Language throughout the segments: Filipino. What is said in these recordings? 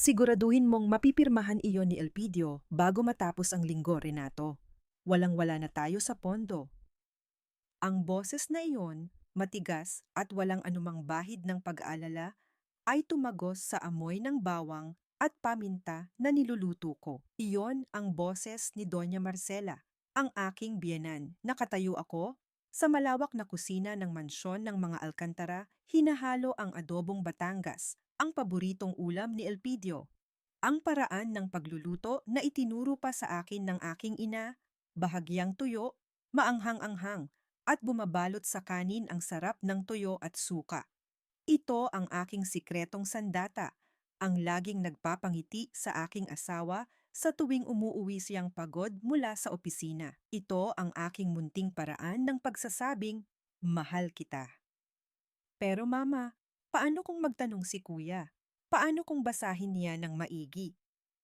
Siguraduhin mong mapipirmahan iyon ni Elpidio bago matapos ang linggo, Renato. Walang-wala na tayo sa pondo. Ang boses na iyon, matigas at walang anumang bahid ng pag-aalala, ay tumagos sa amoy ng bawang at paminta na niluluto ko. Iyon ang boses ni Doña Marcela, ang aking biyenan. Nakatayo ako sa malawak na kusina ng mansyon ng mga Alcantara, hinahalo ang adobong Batangas, ang paboritong ulam ni Elpidio. Ang paraan ng pagluluto na itinuro pa sa akin ng aking ina, bahagyang tuyo, maanghang-anghang, at bumabalot sa kanin ang sarap ng tuyo at suka. Ito ang aking sikretong sandata, ang laging nagpapangiti sa aking asawa sa tuwing umuuwi siyang pagod mula sa opisina. Ito ang aking munting paraan ng pagsasabing, mahal kita. Pero mama, paano kung magtanong si kuya? Paano kung basahin niya ng maigi?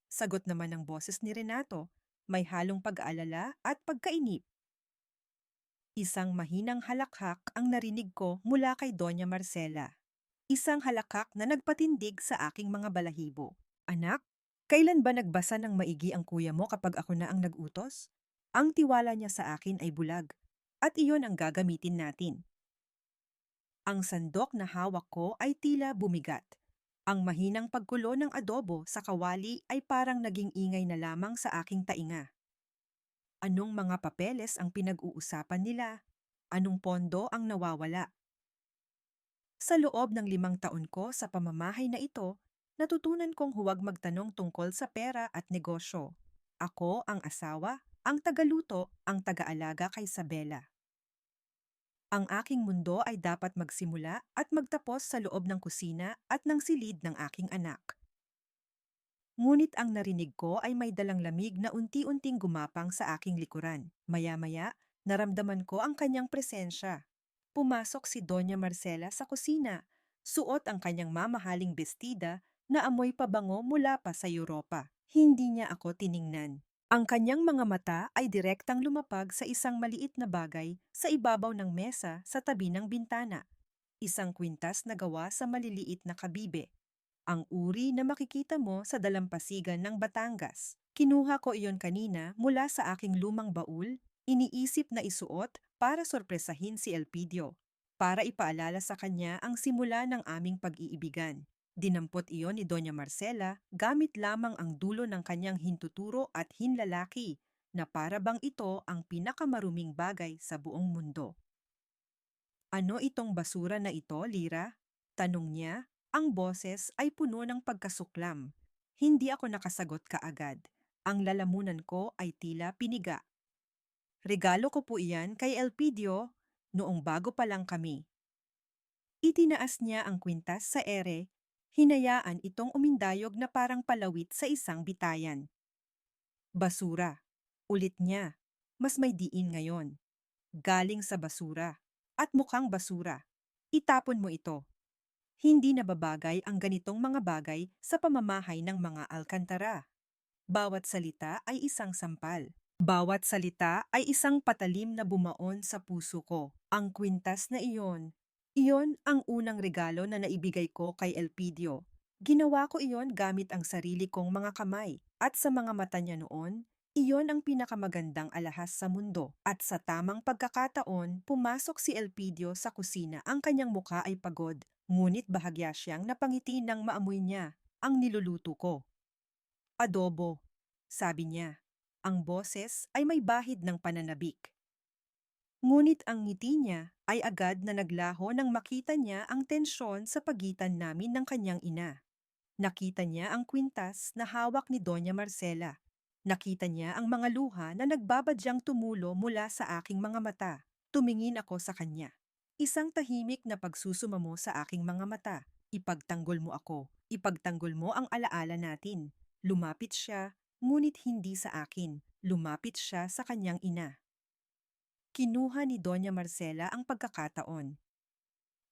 Sagot naman ng boses ni Renato, may halong pag-aalala at pagkainip. Isang mahinang halakhak ang narinig ko mula kay Doña Marcela. Isang halakhak na nagpatindig sa aking mga balahibo. Anak, kailan ba nagbasa ng maigi ang kuya mo kapag ako na ang nag-utos? Ang tiwala niya sa akin ay bulag, at iyon ang gagamitin natin. Ang sandok na hawak ko ay tila bumigat. Ang mahinang pagkulo ng adobo sa kawali ay parang naging ingay na lamang sa aking tainga. Anong mga papeles ang pinag-uusapan nila? Anong pondo ang nawawala? Sa loob ng 5 taon ko sa pamamahay na ito, natutunan kong huwag magtanong tungkol sa pera at negosyo. Ako ang asawa, ang tagaluto, ang tagaalaga kay Sabela. Ang aking mundo ay dapat magsimula at magtapos sa loob ng kusina at ng silid ng aking anak. Ngunit ang narinig ko ay may dalang lamig na unti-unting gumapang sa aking likuran. Maya-maya, naramdaman ko ang kanyang presensya. Pumasok si Doña Marcela sa kusina. Suot ang kanyang mamahaling bestida na amoy pabango mula pa sa Europa. Hindi niya ako tiningnan. Ang kanyang mga mata ay direktang lumapag sa isang maliit na bagay sa ibabaw ng mesa sa tabi ng bintana. Isang kwintas na gawa sa maliliit na kabibe. Ang uri na makikita mo sa dalampasigan ng Batangas. Kinuha ko iyon kanina mula sa aking lumang baul, iniisip na isuot para sorpresahin si Elpidio, para ipaalala sa kanya ang simula ng aming pag-iibigan. Dinampot iyon ni Doña Marcela gamit lamang ang dulo ng kanyang hintuturo at hinlalaki na para bang ito ang pinakamaruming bagay sa buong mundo. Ano itong basura na ito, Lira? Tanong niya. Ang boses ay puno ng pagkasuklam. Hindi ako nakasagot kaagad. Ang lalamunan ko ay tila piniga. Regalo ko po iyan kay Elpidio noong bago pa lang kami. Itinaas niya ang kwintas sa ere, hinayaan itong umindayog na parang palawit sa isang bitayan. Basura. Ulit niya. Mas may diin ngayon. Galing sa basura. At mukhang basura. Itapon mo ito. Hindi nababagay ang ganitong mga bagay sa pamamahay ng mga Alcantara. Bawat salita ay isang sampal. Bawat salita ay isang patalim na bumaon sa puso ko. Ang kwintas na iyon ang unang regalo na naibigay ko kay Elpidio. Ginawa ko iyon gamit ang sarili kong mga kamay. At sa mga mata niya noon, iyon ang pinakamagandang alahas sa mundo. At sa tamang pagkakataon, pumasok si Elpidio sa kusina. Ang kanyang mukha ay pagod. Ngunit bahagya siyang napangiti nang maamoy niya ang niluluto ko. Adobo, sabi niya. Ang boses ay may bahid ng pananabik. Ngunit ang ngiti niya ay agad na naglaho nang makita niya ang tensyon sa pagitan namin ng kanyang ina. Nakita niya ang kwintas na hawak ni Doña Marcela. Nakita niya ang mga luha na nagbabadyang tumulo mula sa aking mga mata. Tumingin ako sa kanya. Isang tahimik na pagsusumamo sa aking mga mata. Ipagtanggol mo ako. Ipagtanggol mo ang alaala natin. Lumapit siya, ngunit hindi sa akin. Lumapit siya sa kanyang ina. Kinuha ni Doña Marcela ang pagkakataon.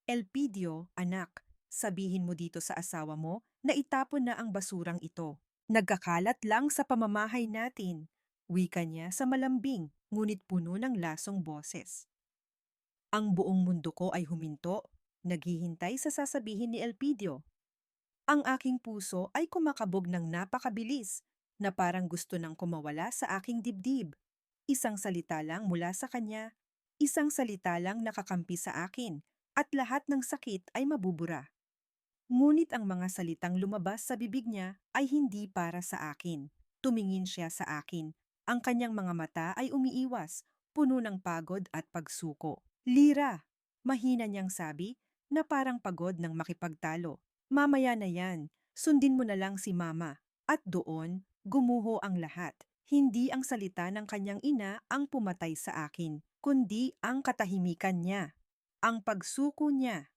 Elpidio, anak, sabihin mo dito sa asawa mo na itapon na ang basurang ito. Nagkakalat lang sa pamamahay natin. Wika niya sa malambing, ngunit puno ng lasong boses. Ang buong mundo ko ay huminto, naghihintay sa sasabihin ni Elpidio. Ang aking puso ay kumakabog ng napakabilis, na parang gusto nang kumawala sa aking dibdib. Isang salita lang mula sa kanya, isang salita lang nakakampi sa akin, at lahat ng sakit ay mabubura. Ngunit ang mga salitang lumabas sa bibig niya ay hindi para sa akin. Tumingin siya sa akin. Ang kanyang mga mata ay umiiwas, puno ng pagod at pagsuko. Lira, mahina niyang sabi, na parang pagod ng makipagtalo. Mamaya na yan, sundin mo na lang si mama. At doon, gumuho ang lahat. Hindi ang salita ng kanyang ina ang pumatay sa akin, kundi ang katahimikan niya, ang pagsuko niya,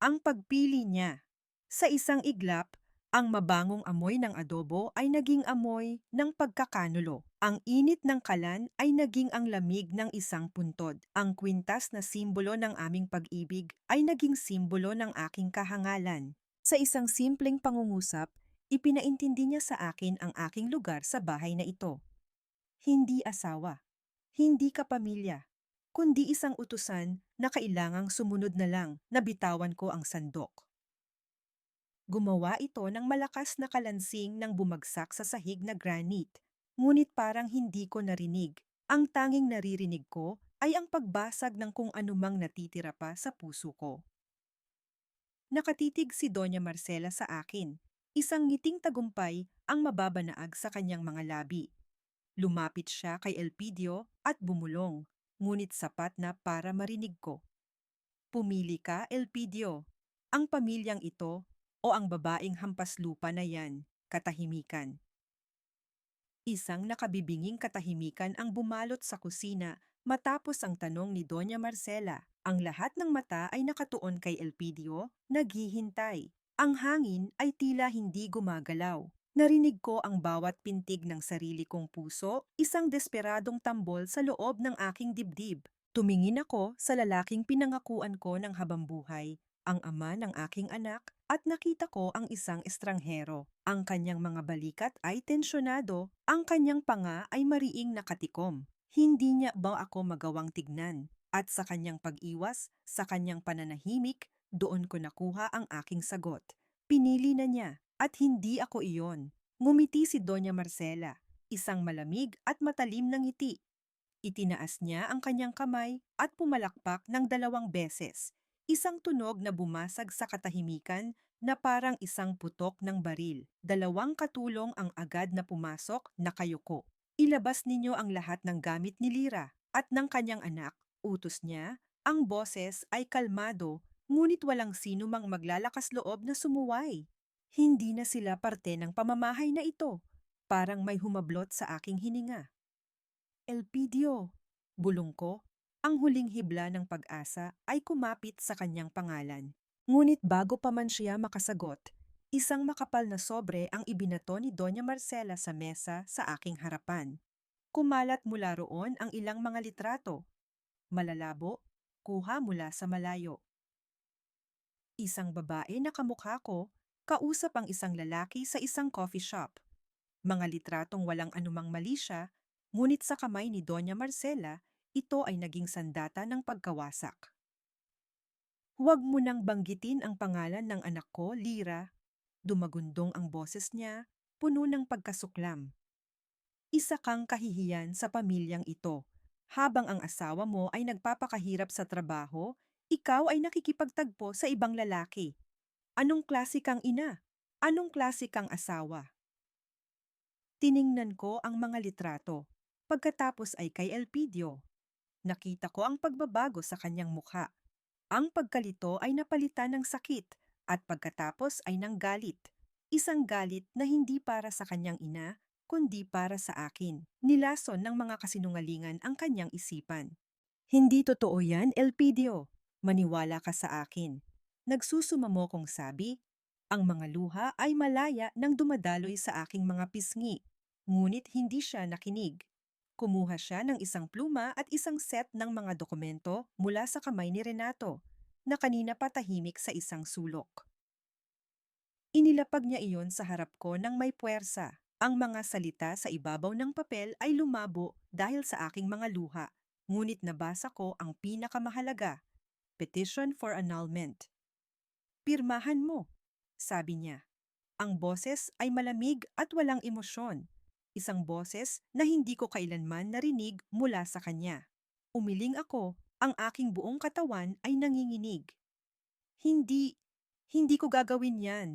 ang pagpili niya. Sa isang iglap, ang mabangong amoy ng adobo ay naging amoy ng pagkakanulo. Ang init ng kalan ay naging ang lamig ng isang puntod. Ang kwintas na simbolo ng aming pag-ibig ay naging simbolo ng aking kahangalan. Sa isang simpleng pangungusap, ipinaintindi niya sa akin ang aking lugar sa bahay na ito. Hindi asawa, hindi kapamilya, kundi isang utusan na kailangang sumunod na lang na bitawan ko ang sandok. Gumawa ito ng malakas na kalansing nang bumagsak sa sahig na granite, ngunit parang hindi ko narinig. Ang tanging naririnig ko ay ang pagbasag ng kung anumang natitira pa sa puso ko. Nakatitig si Doña Marcela sa akin. Isang ngiting tagumpay ang mababanaag sa kanyang mga labi. Lumapit siya kay Elpidio at bumulong, ngunit sapat na para marinig ko. Pumili ka, Elpidio. Ang pamilyang ito o ang babaeng hampas lupa na yan, katahimikan. Isang nakabibinging katahimikan ang bumalot sa kusina matapos ang tanong ni Doña Marcela. Ang lahat ng mata ay nakatuon kay Elpidio, naghihintay. Ang hangin ay tila hindi gumagalaw. Narinig ko ang bawat pintig ng sarili kong puso, isang desperadong tambol sa loob ng aking dibdib. Tumingin ako sa lalaking pinangakuan ko ng habambuhay, ang ama ng aking anak, at nakita ko ang isang estranghero. Ang kanyang mga balikat ay tensyonado, ang kanyang panga ay mariing nakatikom. Hindi niya ba ako magawang tignan? At sa kanyang pag-iwas, sa kanyang pananahimik, doon ko nakuha ang aking sagot. Pinili na niya, at hindi ako iyon. Ngumiti si Doña Marcela, isang malamig at matalim na ngiti. Itinaas niya ang kanyang kamay at pumalakpak ng 2 beses. Isang tunog na bumasag sa katahimikan na parang isang putok ng baril. 2 katulong ang agad na pumasok, nakayuko. Ilabas ninyo ang lahat ng gamit ni Lira at ng kanyang anak, utos niya. Ang boses ay kalmado, ngunit walang sino mang maglalakas loob na sumuway. Hindi na sila parte ng pamamahay na ito. Parang may humablot sa aking hininga. Elpidio, bulong ko, ang huling hibla ng pag-asa ay kumapit sa kanyang pangalan. Ngunit bago pa man siya makasagot, isang makapal na sobre ang ibinato ni Doña Marcela sa mesa sa aking harapan. Kumalat mula roon ang ilang mga litrato. Malalabo, kuha mula sa malayo. Isang babae na kamukha ko, kausap ang isang lalaki sa isang coffee shop. Mga litratong walang anumang mali siya, ngunit sa kamay ni Doña Marcela, ito ay naging sandata ng pagkawasak. Huwag mo nang banggitin ang pangalan ng anak ko, Lira. Dumagundong ang boses niya, puno ng pagkasuklam. Isa kang kahihiyan sa pamilyang ito. Habang ang asawa mo ay nagpapakahirap sa trabaho, ikaw ay nakikipagtagpo sa ibang lalaki. Anong klase kang ina? Anong klase kang asawa? Tiningnan ko ang mga litrato. Pagkatapos ay kay Elpidio. Nakita ko ang pagbabago sa kanyang mukha. Ang pagkalito ay napalitan ng sakit at pagkatapos ay ng galit. Isang galit na hindi para sa kanyang ina, kundi para sa akin. Nilason ng mga kasinungalingan ang kanyang isipan. Hindi totoo yan, Elpidio. Maniwala ka sa akin. Nagsusumamo kong sabi, ang mga luha ay malaya nang dumadaloy sa aking mga pisngi. Ngunit hindi siya nakinig. Kumuha siya ng isang pluma at isang set ng mga dokumento mula sa kamay ni Renato, na kanina pa tahimik sa isang sulok. Inilapag niya iyon sa harap ko ng may puwersa. Ang mga salita sa ibabaw ng papel ay lumabo dahil sa aking mga luha, ngunit nabasa ko ang pinakamahalaga, Petition for Annulment. Pirmahan mo, sabi niya. Ang boses ay malamig at walang emosyon. Isang boses na hindi ko kailanman narinig mula sa kanya. Umiling ako, ang aking buong katawan ay nanginginig. Hindi, hindi ko gagawin yan.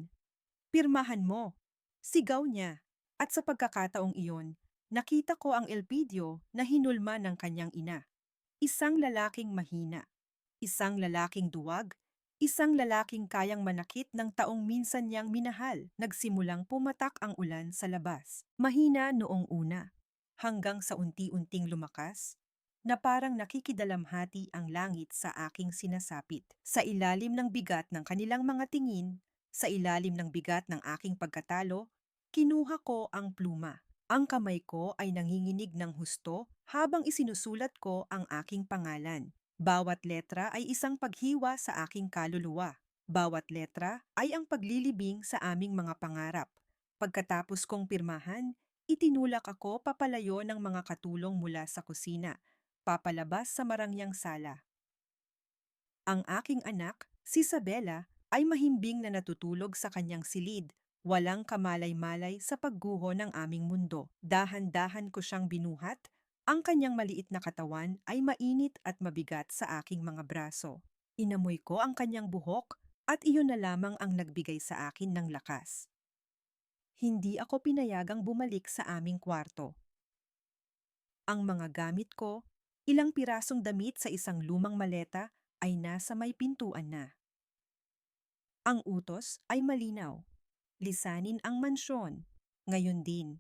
Pirmahan mo. Sigaw niya. At sa pagkakataong iyon, nakita ko ang Elpidio na hinulma ng kanyang ina. Isang lalaking mahina. Isang lalaking duwag. Isang lalaking kayang manakit ng taong minsan niyang minahal. Nagsimulang pumatak ang ulan sa labas. Mahina noong una. Hanggang sa unti-unting lumakas, na parang nakikidalamhati ang langit sa aking sinasapit. Sa ilalim ng bigat ng kanilang mga tingin, sa ilalim ng bigat ng aking pagkatalo, kinuha ko ang pluma. Ang kamay ko ay nanginginig ng husto habang isinusulat ko ang aking pangalan. Bawat letra ay isang paghiwa sa aking kaluluwa. Bawat letra ay ang paglilibing sa aming mga pangarap. Pagkatapos kong pirmahan, itinulak ako papalayo ng mga katulong mula sa kusina, papalabas sa marangyang sala. Ang aking anak, si Isabela, ay mahimbing na natutulog sa kanyang silid, walang kamalay-malay sa pagguho ng aming mundo. Dahan-dahan ko siyang binuhat, ang kanyang maliit na katawan ay mainit at mabigat sa aking mga braso. Inamoy ko ang kanyang buhok at iyon na lamang ang nagbigay sa akin ng lakas. Hindi ako pinayagang bumalik sa aming kwarto. Ang mga gamit ko, ilang pirasong damit sa isang lumang maleta ay nasa may pintuan na. Ang utos ay malinaw. Lisanin ang mansyon. Ngayon din.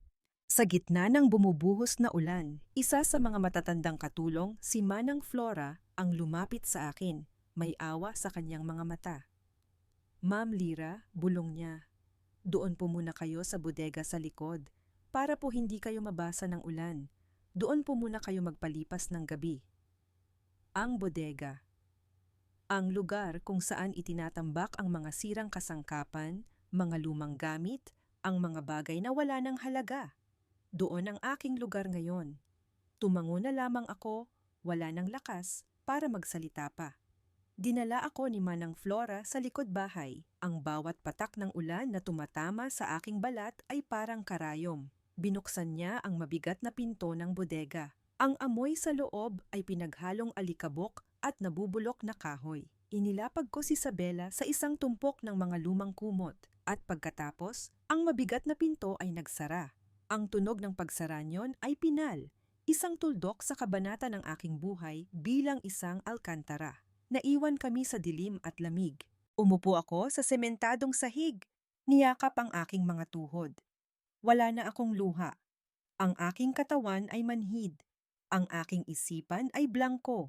Sa gitna ng bumubuhos na ulan, isa sa mga matatandang katulong, si Manang Flora, ang lumapit sa akin. May awa sa kanyang mga mata. Ma'am Lira, bulong niya. Doon po muna kayo sa bodega sa likod, para po hindi kayo mabasa ng ulan. Doon po muna kayo magpalipas ng gabi. Ang bodega. Ang lugar kung saan itinatambak ang mga sirang kasangkapan, mga lumang gamit, ang mga bagay na wala ng halaga. Doon ang aking lugar ngayon. Tumango na lamang ako, wala ng lakas, para magsalita pa. Dinala ako ni Manang Flora sa likod bahay. Ang bawat patak ng ulan na tumatama sa aking balat ay parang karayom. Binuksan niya ang mabigat na pinto ng bodega. Ang amoy sa loob ay pinaghalong alikabok at nabubulok na kahoy. Inilapag ko si Isabela sa isang tumpok ng mga lumang kumot at pagkatapos, ang mabigat na pinto ay nagsara. Ang tunog ng pagsara niyon ay pinal, isang tuldok sa kabanata ng aking buhay bilang isang alkantara. Naiwan kami sa dilim at lamig. Umupo ako sa sementadong sahig. Niyakap ang aking mga tuhod. Wala na akong luha. Ang aking katawan ay manhid. Ang aking isipan ay blangko.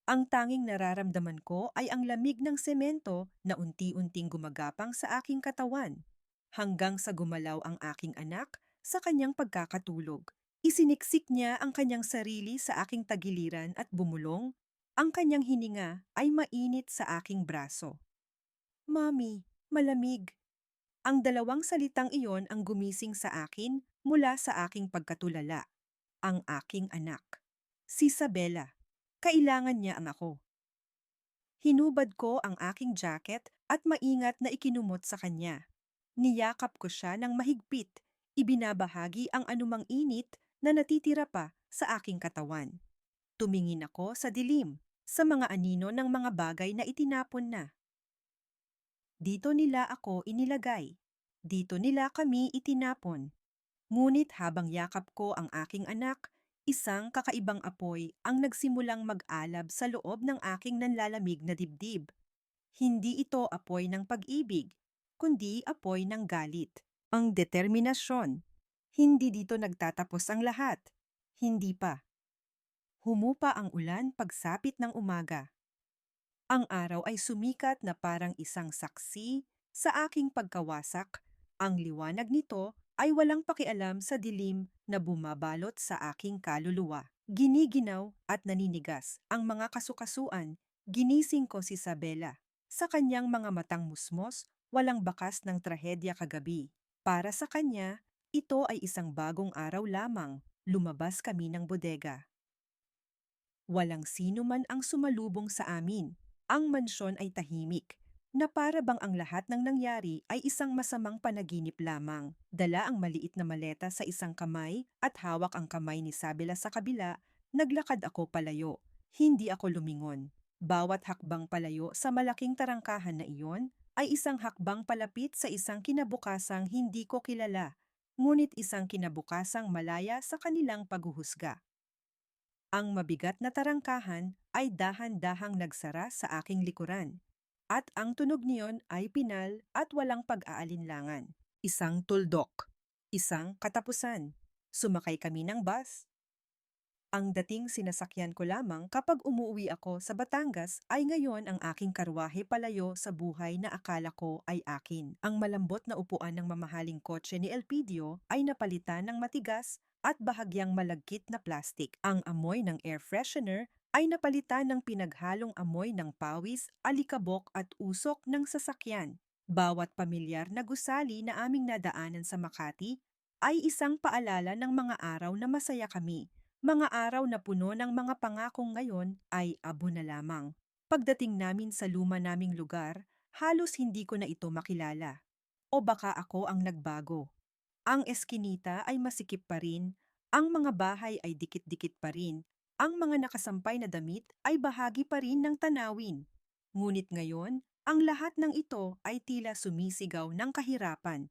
Ang tanging nararamdaman ko ay ang lamig ng semento na unti-unting gumagapang sa aking katawan. Hanggang sa gumalaw ang aking anak sa kanyang pagkakatulog. Isiniksik niya ang kanyang sarili sa aking tagiliran at bumulong. Ang kanyang hininga ay mainit sa aking braso. Mami, malamig. Ang dalawang salitang iyon ang gumising sa akin mula sa aking pagkatulala. Ang aking anak. Si Isabela. Kailangan niya ang ako. Hinubad ko ang aking jacket at maingat na ikinumot sa kanya. Niyakap ko siya ng mahigpit. Ibinabahagi ang anumang init na natitira pa sa aking katawan. Tumingin ako sa dilim, sa mga anino ng mga bagay na itinapon na. Dito nila ako inilagay. Dito nila kami itinapon. Ngunit habang yakap ko ang aking anak, isang kakaibang apoy ang nagsimulang mag-alab sa loob ng aking nanlalamig na dibdib. Hindi ito apoy ng pag-ibig, kundi apoy ng galit. Ang determinasyon. Hindi dito nagtatapos ang lahat. Hindi pa. Humupa ang ulan pagsapit ng umaga. Ang araw ay sumikat na parang isang saksi sa aking pagkawasak. Ang liwanag nito ay walang pakialam sa dilim na bumabalot sa aking kaluluwa. Giniginaw at naninigas ang mga kasukasuan. Ginising ko si Isabela. Sa kanyang mga matang musmos, walang bakas ng trahedya kagabi. Para sa kanya, ito ay isang bagong araw lamang. Lumabas kami ng bodega. Walang sino man ang sumalubong sa amin. Ang mansyon ay tahimik. na para bang ang lahat ng nangyari ay isang masamang panaginip lamang. Dala ang maliit na maleta sa isang kamay at hawak ang kamay ni Sabela sa kabila, naglakad ako palayo. Hindi ako lumingon. Bawat hakbang palayo sa malaking tarangkahan na iyon ay isang hakbang palapit sa isang kinabukasang hindi ko kilala, ngunit isang kinabukasang malaya sa kanilang paghuhusga. Ang mabigat na tarangkahan ay dahan-dahang nagsara sa aking likuran, at ang tunog niyon ay pinal at walang pag-aalinlangan. Isang tuldok, isang katapusan. Sumakay kami ng bus. Ang dating sinasakyan ko lamang kapag umuwi ako sa Batangas ay ngayon ang aking karwahe palayo sa buhay na akala ko ay akin. Ang malambot na upuan ng mamahaling kotse ni Elpidio ay napalitan ng matigas at bahagyang malagkit na plastik. Ang amoy ng air freshener ay napalitan ng pinaghalong amoy ng pawis, alikabok at usok ng sasakyan. Bawat pamilyar na gusali na aming nadaanan sa Makati ay isang paalala ng mga araw na masaya kami. Mga araw na puno ng mga pangakong ngayon ay abo na lamang. Pagdating namin sa luma naming lugar, halos hindi ko na ito makilala. O baka ako ang nagbago. Ang eskinita ay masikip pa rin, ang mga bahay ay dikit-dikit pa rin, ang mga nakasampay na damit ay bahagi pa rin ng tanawin. Ngunit ngayon, ang lahat ng ito ay tila sumisigaw ng kahirapan.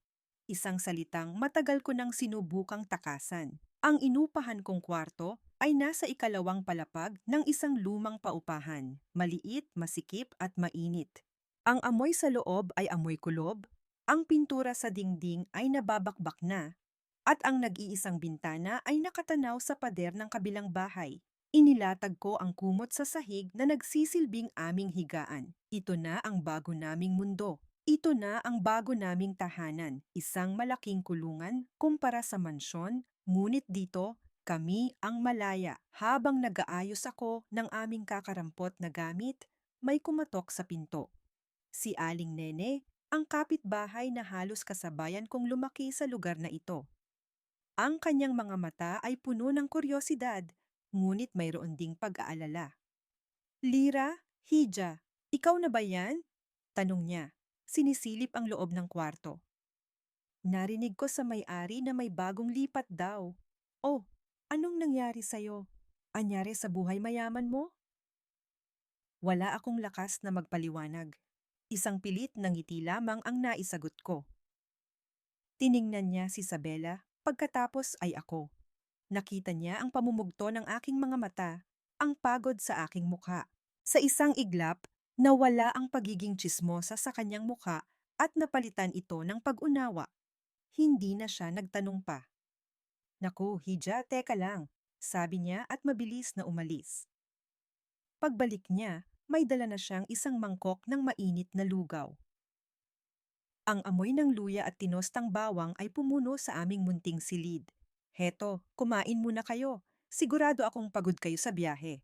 Isang salitang matagal ko nang sinubukang takasan. Ang inupahan kong kwarto ay nasa ikalawang palapag ng isang lumang paupahan, maliit, masikip at mainit. Ang amoy sa loob ay amoy kulob, ang pintura sa dingding ay nababakbak na, at ang nag-iisang bintana ay nakatanaw sa pader ng kabilang bahay. Inilatag ko ang kumot sa sahig na nagsisilbing aming higaan. Ito na ang bago naming mundo. Ito na ang bago naming tahanan, isang malaking kulungan kumpara sa mansyon, ngunit dito, kami ang malaya. Habang nag-aayos ako ng aming kakarampot na gamit, may kumatok sa pinto. Si Aling Nene, ang kapitbahay na halos kasabayan kong lumaki sa lugar na ito. Ang kanyang mga mata ay puno ng kuryosidad, ngunit mayroon ding pag-aalala. Lira, Hija, ikaw na ba yan? Tanong niya. Sinisilip ang loob ng kwarto. Narinig ko sa may-ari na may bagong lipat daw. Oh, anong nangyari sa'yo? Anyari sa buhay mayaman mo? Wala akong lakas na magpaliwanag. Isang pilit na ngiti lamang ang naisagot ko. Tiningnan niya si Sabela, pagkatapos ay ako. Nakita niya ang pamumugto ng aking mga mata, ang pagod sa aking mukha. Sa isang iglap, nawala ang pagiging tsismosa sa kanyang mukha at napalitan ito ng pag-unawa. Hindi na siya nagtanong pa. Naku, Hija, teka lang, sabi niya at mabilis na umalis. Pagbalik niya, may dala na siyang isang mangkok ng mainit na lugaw. Ang amoy ng luya at tinostang bawang ay pumuno sa aming munting silid. Heto, kumain muna kayo. Sigurado akong pagod kayo sa biyahe.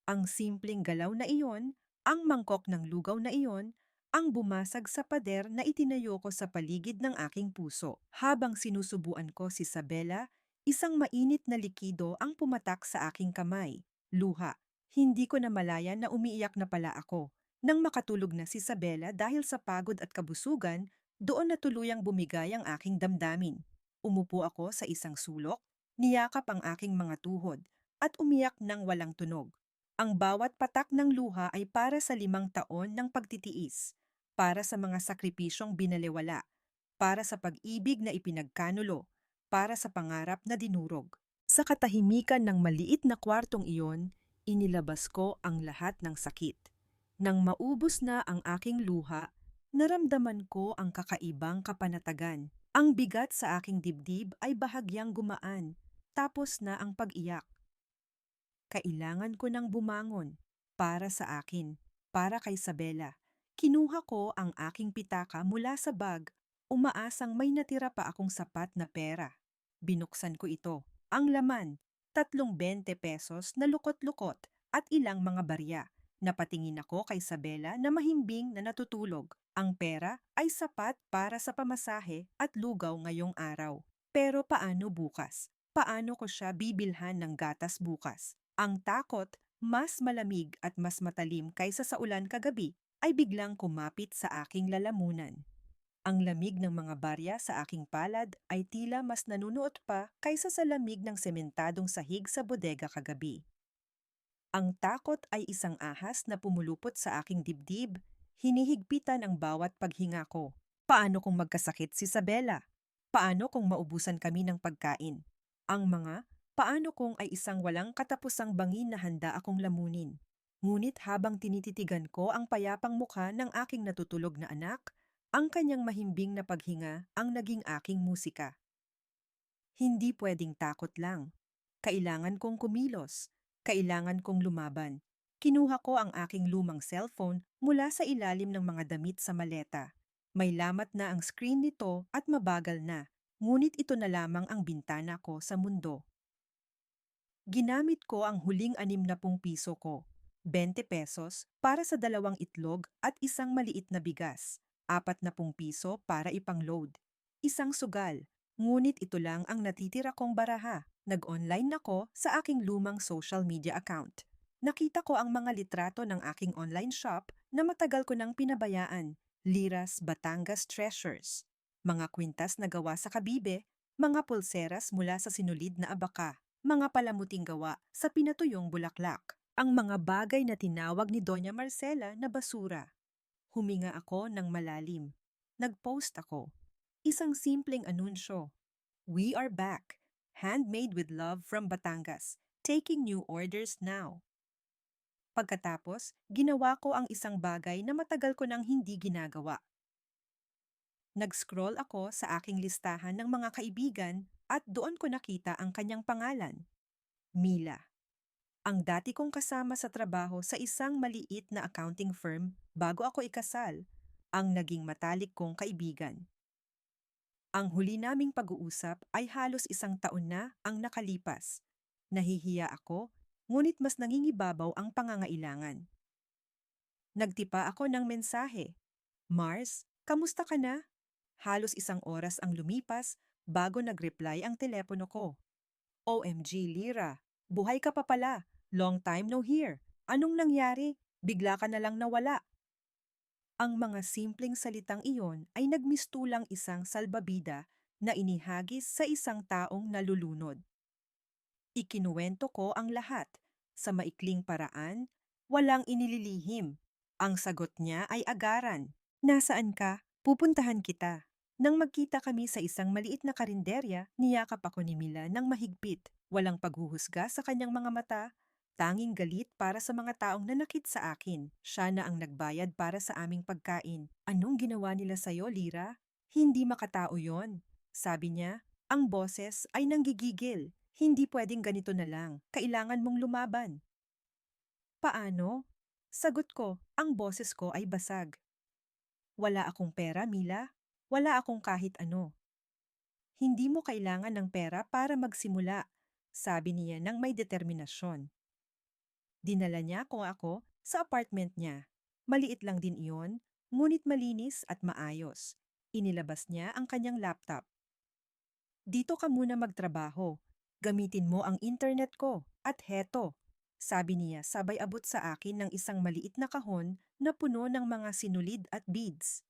Ang simpleng galaw na iyon, ang mangkok ng lugaw na iyon, ang bumasag sa pader na itinayo ko sa paligid ng aking puso. Habang sinusubuan ko si Sabela, isang mainit na likido ang pumatak sa aking kamay. Luha. Hindi ko na malaya na umiiyak na pala ako. Nang makatulog na si Sabela dahil sa pagod at kabusugan, doon na tuluyang bumigay ang aking damdamin. Umupo ako sa isang sulok, niyakap ang aking mga tuhod, at umiyak ng walang tunog. Ang bawat patak ng luha ay para sa 5 taon ng pagtitiis, para sa mga sakripisyong binaliwala, para sa pag-ibig na ipinagkanulo, para sa pangarap na dinurog. Sa katahimikan ng maliit na kwartong iyon, inilabas ko ang lahat ng sakit. Nang maubos na ang aking luha, naramdaman ko ang kakaibang kapanatagan. Ang bigat sa aking dibdib ay bahagyang gumaan, tapos na ang pag-iyak. Kailangan ko nang bumangon. Para sa akin, para kay Sabela. Kinuha ko ang aking pitaka mula sa bag, umaasang may natira pa akong sapat na pera. Binuksan ko ito. Ang laman, 3 20 pesos na lukot-lukot at ilang mga barya. Napatingin ako kay Sabela na mahimbing na natutulog. Ang pera ay sapat para sa pamasahe at lugaw ngayong araw. Pero paano bukas? Paano ko siya bibilhan ng gatas bukas? Ang takot, mas malamig at mas matalim kaysa sa ulan kagabi. ay biglang kumapit sa aking lalamunan. Ang lamig ng mga barya sa aking palad ay tila mas nanunuot pa kaysa sa lamig ng sementadong sahig sa bodega kagabi. Ang takot ay isang ahas na pumulupot sa aking dibdib, hinihigpitan ang bawat paghinga ko. Paano kung magkasakit si Isabela? Paano kung maubusan kami ng pagkain? Ang mga, paano kung ay isang walang katapusang bangin na handa akong lamunin? Ngunit habang tinititigan ko ang payapang mukha ng aking natutulog na anak, ang kanyang mahimbing na paghinga ang naging aking musika. Hindi pwedeng takot lang. Kailangan kong kumilos. Kailangan kong lumaban. Kinuha ko ang aking lumang cellphone mula sa ilalim ng mga damit sa maleta. May lamat na ang screen nito at mabagal na, ngunit ito na lamang ang bintana ko sa mundo. Ginamit ko ang huling 60 piso ko, 20 pesos para sa 2 itlog at isang maliit na bigas, 40 piso para ipang-load. Isang sugal, ngunit ito lang ang natitira kong baraha. Nag-online ako sa aking lumang social media account. Nakita ko ang mga litrato ng aking online shop na matagal ko nang pinabayaan. Liras Batangas Treasures. Mga kwintas na gawa sa kabibe, mga pulseras mula sa sinulid na abaka, mga palamuting gawa sa pinatuyong bulaklak, ang mga bagay na tinawag ni Doña Marcela na basura. Huminga ako ng malalim. Nag-post ako. Isang simpleng anunsyo. We are back. Handmade with love from Batangas. Taking new orders now. Pagkatapos, ginawa ko ang isang bagay na matagal ko nang hindi ginagawa. Nag-scroll ako sa aking listahan ng mga kaibigan at doon ko nakita ang kanyang pangalan. Mila. Ang dati kong kasama sa trabaho sa isang maliit na accounting firm bago ako ikasal, ang naging matalik kong kaibigan. Ang huli naming pag-uusap ay halos 1 taon na ang nakalipas. Nahihiya ako, ngunit mas nangingibabaw ang pangangailangan. Nagtipa ako ng mensahe. Mars, kamusta ka na? Halos 1 oras ang lumipas bago nag-reply ang telepono ko. OMG, Lira. Buhay ka pa pala. Long time no hear. Anong nangyari? Bigla ka na lang nawala. Ang mga simpleng salitang iyon ay nagmistulang isang salbabida na inihagis sa isang taong nalulunod. Ikinuwento ko ang lahat. Sa maikling paraan, walang inililihim. Ang sagot niya ay agaran. Nasaan ka? Pupuntahan kita. Nang magkita kami sa isang maliit na karinderya, niyakap ako ni Mila ng mahigpit. Walang paghuhusga sa kanyang mga mata, tanging galit para sa mga taong nanakit sa akin. Siya na ang nagbayad para sa aming pagkain. Anong ginawa nila sa'yo, Lira? Hindi makatao yon. Sabi niya, ang boses ay nanggigigil. Hindi pwedeng ganito na lang. Kailangan mong lumaban. Paano? Sagot ko, ang boses ko ay basag. Wala akong pera, Mila. Wala akong kahit ano. Hindi mo kailangan ng pera para magsimula, sabi niya nang may determinasyon. Dinala niya ako sa apartment niya. Maliit lang din iyon, ngunit malinis at maayos. Inilabas niya ang kanyang laptop. Dito ka muna magtrabaho. Gamitin mo ang internet ko. At heto, sabi niya sabay abot sa akin ng isang maliit na kahon na puno ng mga sinulid at beads.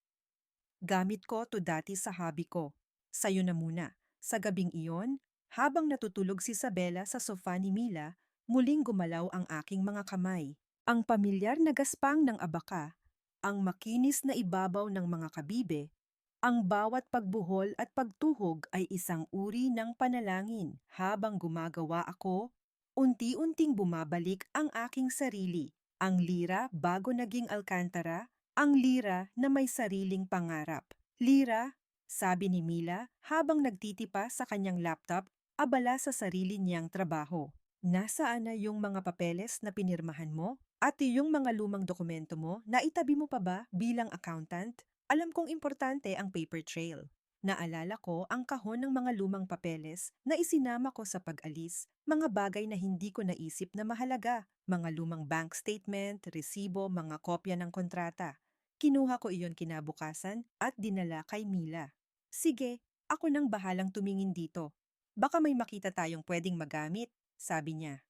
Gamit ko to dati sa hobby ko. Sayo na muna. Sa gabing iyon, habang natutulog si Isabela sa sofa ni Mila, muling gumalaw ang aking mga kamay. Ang pamilyar na gaspang ng abaka, ang makinis na ibabaw ng mga kabibe, ang bawat pagbuhol at pagtuhog ay isang uri ng panalangin. Habang gumagawa ako, unti-unting bumabalik ang aking sarili. Ang Lira bago naging Alcantara, ang Lira na may sariling pangarap. Lira, sabi ni Mila habang nagtitipa sa kanyang laptop, abala sa sarili niyang trabaho. Nasaan na yung mga papeles na pinirmahan mo? At yung mga lumang dokumento mo, naitabi mo pa ba bilang accountant? Alam kong importante ang paper trail. Naalala ko ang kahon ng mga lumang papeles na isinama ko sa pag-alis, mga bagay na hindi ko naisip na mahalaga, mga lumang bank statement, resibo, mga kopya ng kontrata. Kinuha ko iyon kinabukasan at dinala kay Mila. Sige, ako nang bahalang tumingin dito. Baka may makita tayong pwedeng magamit, sabi niya.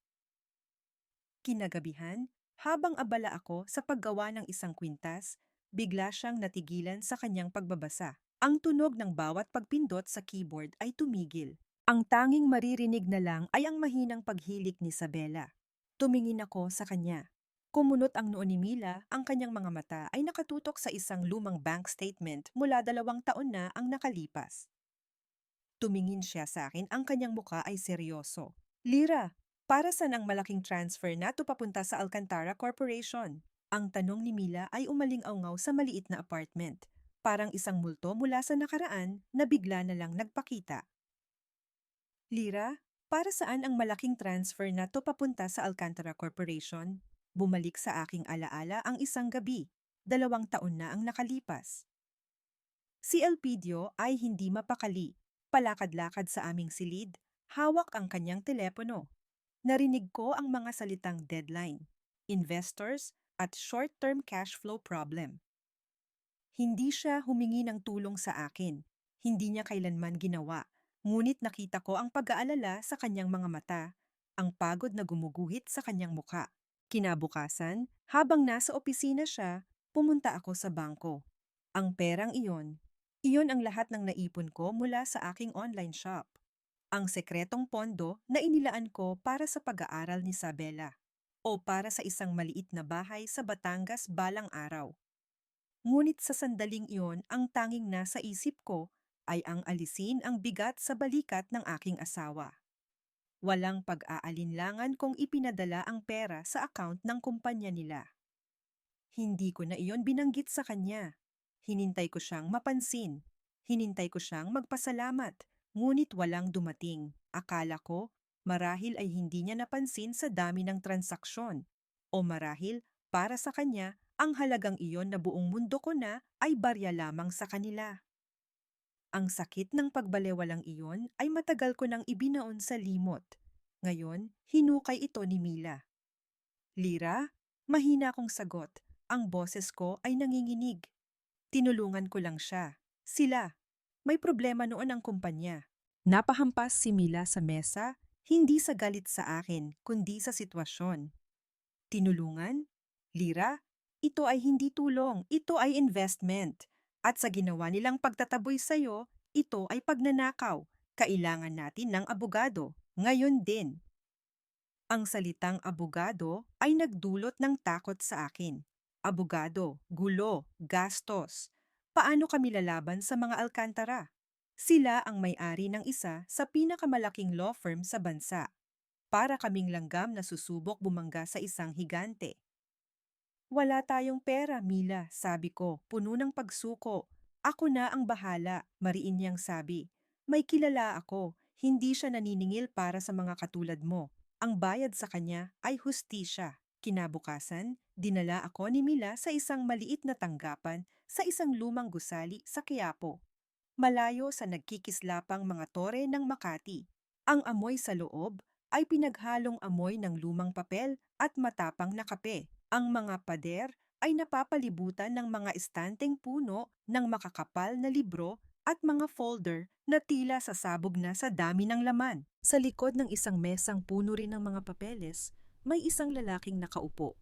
Kinagabihan, Habang abala ako sa paggawa ng isang kwintas, bigla siyang natigilan sa kanyang pagbabasa. Ang tunog ng bawat pagpindot sa keyboard ay tumigil. Ang tanging maririnig na lang ay ang mahinang paghilik ni Sabela. Tumingin ako sa kanya. Kumunot ang noo ni Mila, ang kanyang mga mata ay nakatutok sa isang lumang bank statement mula 2 taon na ang nakalipas. Tumingin siya sa akin, ang kanyang muka ay seryoso. Lira, para saan ang malaking transfer na to papunta sa Alcantara Corporation? Ang tanong ni Mila ay umaling-aungaw sa maliit na apartment. Parang isang multo mula sa nakaraan na bigla na lang nagpakita. Lira, para saan ang malaking transfer na to papunta sa Alcantara Corporation? Bumalik sa aking alaala ang isang gabi. 2 taon na ang nakalipas. Si Elpidio ay hindi mapakali. Palakad-lakad sa aming silid, hawak ang kanyang telepono. Narinig ko ang mga salitang deadline, investors, at short-term cash flow problem. Hindi siya humingi ng tulong sa akin. Hindi niya kailanman ginawa. Ngunit nakita ko ang pag-aalala sa kanyang mga mata, ang pagod na gumuguhit sa kanyang muka. Kinabukasan, habang nasa opisina siya, pumunta ako sa bangko. Ang perang iyon ang lahat ng naipon ko mula sa aking online shop. Ang sekretong pondo na inilaan ko para sa pag-aaral ni Sabela o para sa isang maliit na bahay sa Batangas balang araw. Ngunit sa sandaling iyon, ang tanging nasa isip ko ay ang alisin ang bigat sa balikat ng aking asawa. Walang pag-aalinlangan kung ipinadala ang pera sa account ng kumpanya nila. Hindi ko na iyon binanggit sa kanya. Hinintay ko siyang mapansin. Hinintay ko siyang magpasalamat, ngunit walang dumating. Akala ko, marahil ay hindi niya napansin sa dami ng transaksyon. O marahil, para sa kanya, ang halagang iyon na buong mundo ko na ay barya lamang sa kanila. Ang sakit ng pagbalewalang iyon ay matagal ko nang ibinaon sa limot. Ngayon, hinukay ito ni Mila. Lira, mahina akong sagot. Ang boses ko ay nanginginig. Tinulungan ko lang siya. Sila. May problema noon ang kumpanya. Napahampas si Mila sa mesa, hindi sa galit sa akin, kundi sa sitwasyon. Tinulungan? Lira, ito ay hindi tulong, ito ay investment. At sa ginawa nilang pagtataboy sa'yo, ito ay pagnanakaw. Kailangan natin ng abogado. Ngayon din. Ang salitang abogado ay nagdulot ng takot sa akin. Abogado, gulo, gastos. Paano kami lalaban sa mga Alcantara? Sila ang may-ari ng isa sa pinakamalaking law firm sa bansa. Para kaming langgam na susubok bumangga sa isang higante. Wala tayong pera, Mila, sabi ko, puno ng pagsuko. Ako na ang bahala, mariin niyang sabi. May kilala ako, hindi siya naniningil para sa mga katulad mo. Ang bayad sa kanya ay hustisya. Kinabukasan, dinala ako ni Mila sa isang maliit na tanggapan sa isang lumang gusali sa Quiapo. Malayo sa nagkikislapang mga tore ng Makati. Ang amoy sa loob ay pinaghalong amoy ng lumang papel at matapang na kape. Ang mga pader ay napapalibutan ng mga estanteng puno ng makakapal na libro at mga folder na tila sasabog na sa dami ng laman. Sa likod ng isang mesang puno rin ng mga papeles, may isang lalaking nakaupo.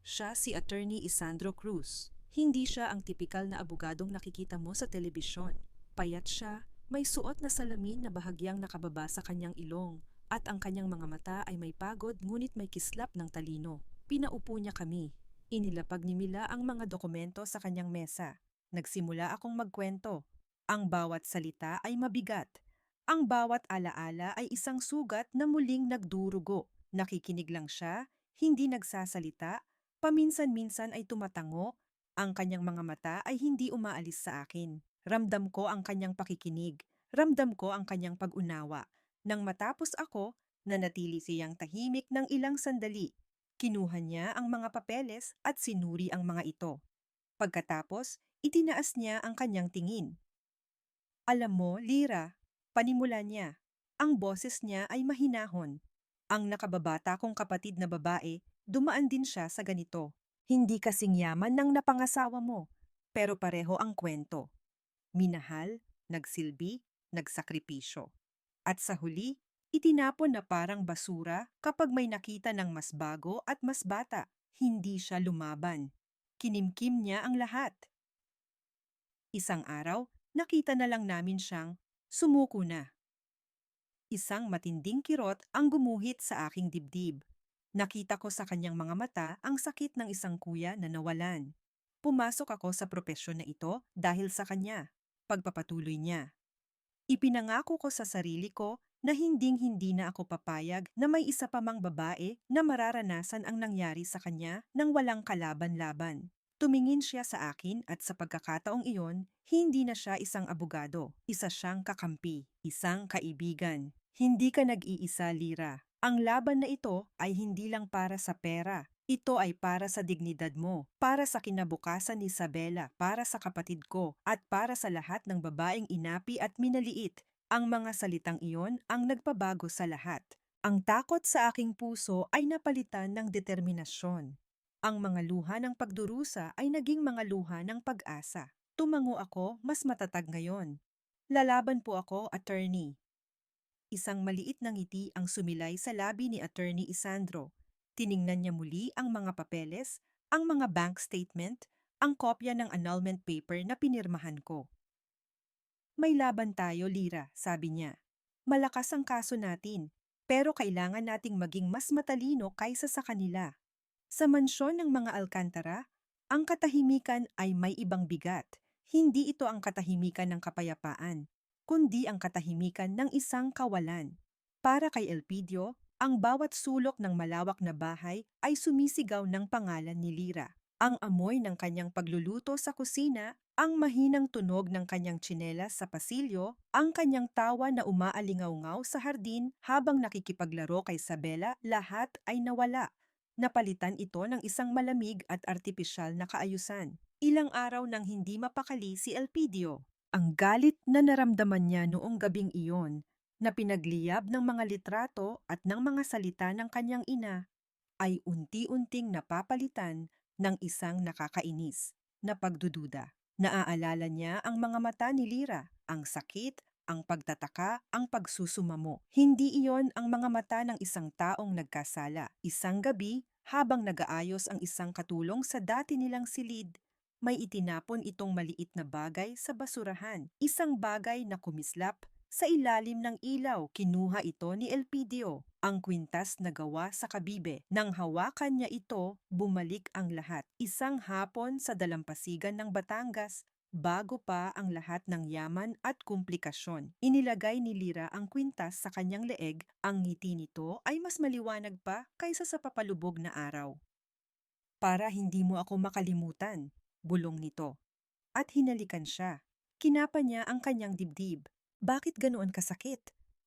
Siya si Attorney Isandro Cruz. Hindi siya ang tipikal na abogadong nakikita mo sa telebisyon. Payat siya, may suot na salamin na bahagyang nakababa sa kanyang ilong, at ang kanyang mga mata ay may pagod ngunit may kislap ng talino. Pinaupo niya kami. Inilapag ni Mila ang mga dokumento sa kanyang mesa. Nagsimula akong magkwento. Ang bawat salita ay mabigat. Ang bawat alaala ay isang sugat na muling nagdurugo. Nakikinig lang siya, hindi nagsasalita. Paminsan-minsan ay tumatango. Ang kanyang mga mata ay hindi umaalis sa akin. Ramdam ko ang kanyang pakikinig. Ramdam ko ang kanyang pag-unawa. Nang matapos ako, nanatili siyang tahimik ng ilang sandali. Kinuha niya ang mga papeles at sinuri ang mga ito. Pagkatapos, itinaas niya ang kanyang tingin. Alam mo, Lira, panimula niya. Ang boses niya ay mahinahon. Ang nakababata kong kapatid na babae, dumaan din siya sa ganito. Hindi kasing yaman ng napangasawa mo, pero pareho ang kwento. Minahal, nagsilbi, nagsakripisyo. At sa huli, Itinapon na parang basura kapag may nakita ng mas bago at mas bata. Hindi siya lumaban. Kinimkim niya ang lahat. Isang araw, nakita na lang namin siyang sumuko na. Isang matinding kirot ang gumuhit sa aking dibdib. Nakita ko sa kanyang mga mata ang sakit ng isang kuya na nawalan. Pumasok ako sa propesyon na ito dahil sa kanya. Pagpapatuloy niya. Ipinangako ko sa sarili ko na hinding-hindi na ako papayag na may isa pa mang babae na mararanasan ang nangyari sa kanya nang walang kalaban-laban. Tumingin siya sa akin at sa pagkakataong iyon, hindi na siya isang abogado, isa siyang kakampi, isang kaibigan. Hindi ka nag-iisa, Lira. Ang laban na ito ay hindi lang para sa pera. Ito ay para sa dignidad mo, para sa kinabukasan ni Isabela, para sa kapatid ko, at para sa lahat ng babaeng inapi at minaliit. Ang mga salitang iyon ang nagpabago sa lahat. Ang takot sa aking puso ay napalitan ng determinasyon. Ang mga luha ng pagdurusa ay naging mga luha ng pag-asa. Tumango ako, mas matatag ngayon. Lalaban po ako, attorney. Isang maliit na ngiti ang sumilay sa labi ni Attorney Isandro. Tiningnan niya muli ang mga papeles, ang mga bank statement, ang kopya ng annulment paper na pinirmahan ko. May laban tayo, Lira, sabi niya. Malakas ang kaso natin, pero kailangan nating maging mas matalino kaysa sa kanila. Sa mansyon ng mga Alcantara, ang katahimikan ay may ibang bigat. Hindi ito ang katahimikan ng kapayapaan, kundi ang katahimikan ng isang kawalan. Para kay Elpidio, ang bawat sulok ng malawak na bahay ay sumisigaw ng pangalan ni Lira. Ang amoy ng kanyang pagluluto sa kusina, ang mahinang tunog ng kanyang tsinelas sa pasilyo, ang kanyang tawa na umaalingaw-ngaw sa hardin habang nakikipaglaro kay Isabela, lahat ay nawala. Napalitan ito ng isang malamig at artipisyal na kaayusan. Ilang araw nang hindi mapakali si Elpidio. Ang galit na naramdaman niya noong gabing iyon, na pinagliyab ng mga litrato at ng mga salita ng kanyang ina, ay unti-unting napapalitan ng isang nakakainis na pagdududa. Naaalala niya ang mga mata ni Lira, ang sakit, ang pagtataka, ang pagsusumamo. Hindi iyon ang mga mata ng isang taong nagkasala. Isang gabi, habang nagaayos ang isang katulong sa dati nilang silid, may itinapon itong maliit na bagay sa basurahan. Isang bagay na kumislap sa ilalim ng ilaw. Kinuha ito ni Elpidio, ang kwintas na gawa sa kabibe. Nang hawakan niya ito, bumalik ang lahat. Isang hapon sa dalampasigan ng Batangas, bago pa ang lahat ng yaman at komplikasyon. Inilagay ni Lira ang kwintas sa kanyang leeg. Ang ngiti nito ay mas maliwanag pa kaysa sa papalubog na araw. Para hindi mo ako makalimutan, bulong nito. At hinalikan siya. Kinapa niya ang kanyang dibdib. Bakit ganoon kasakit?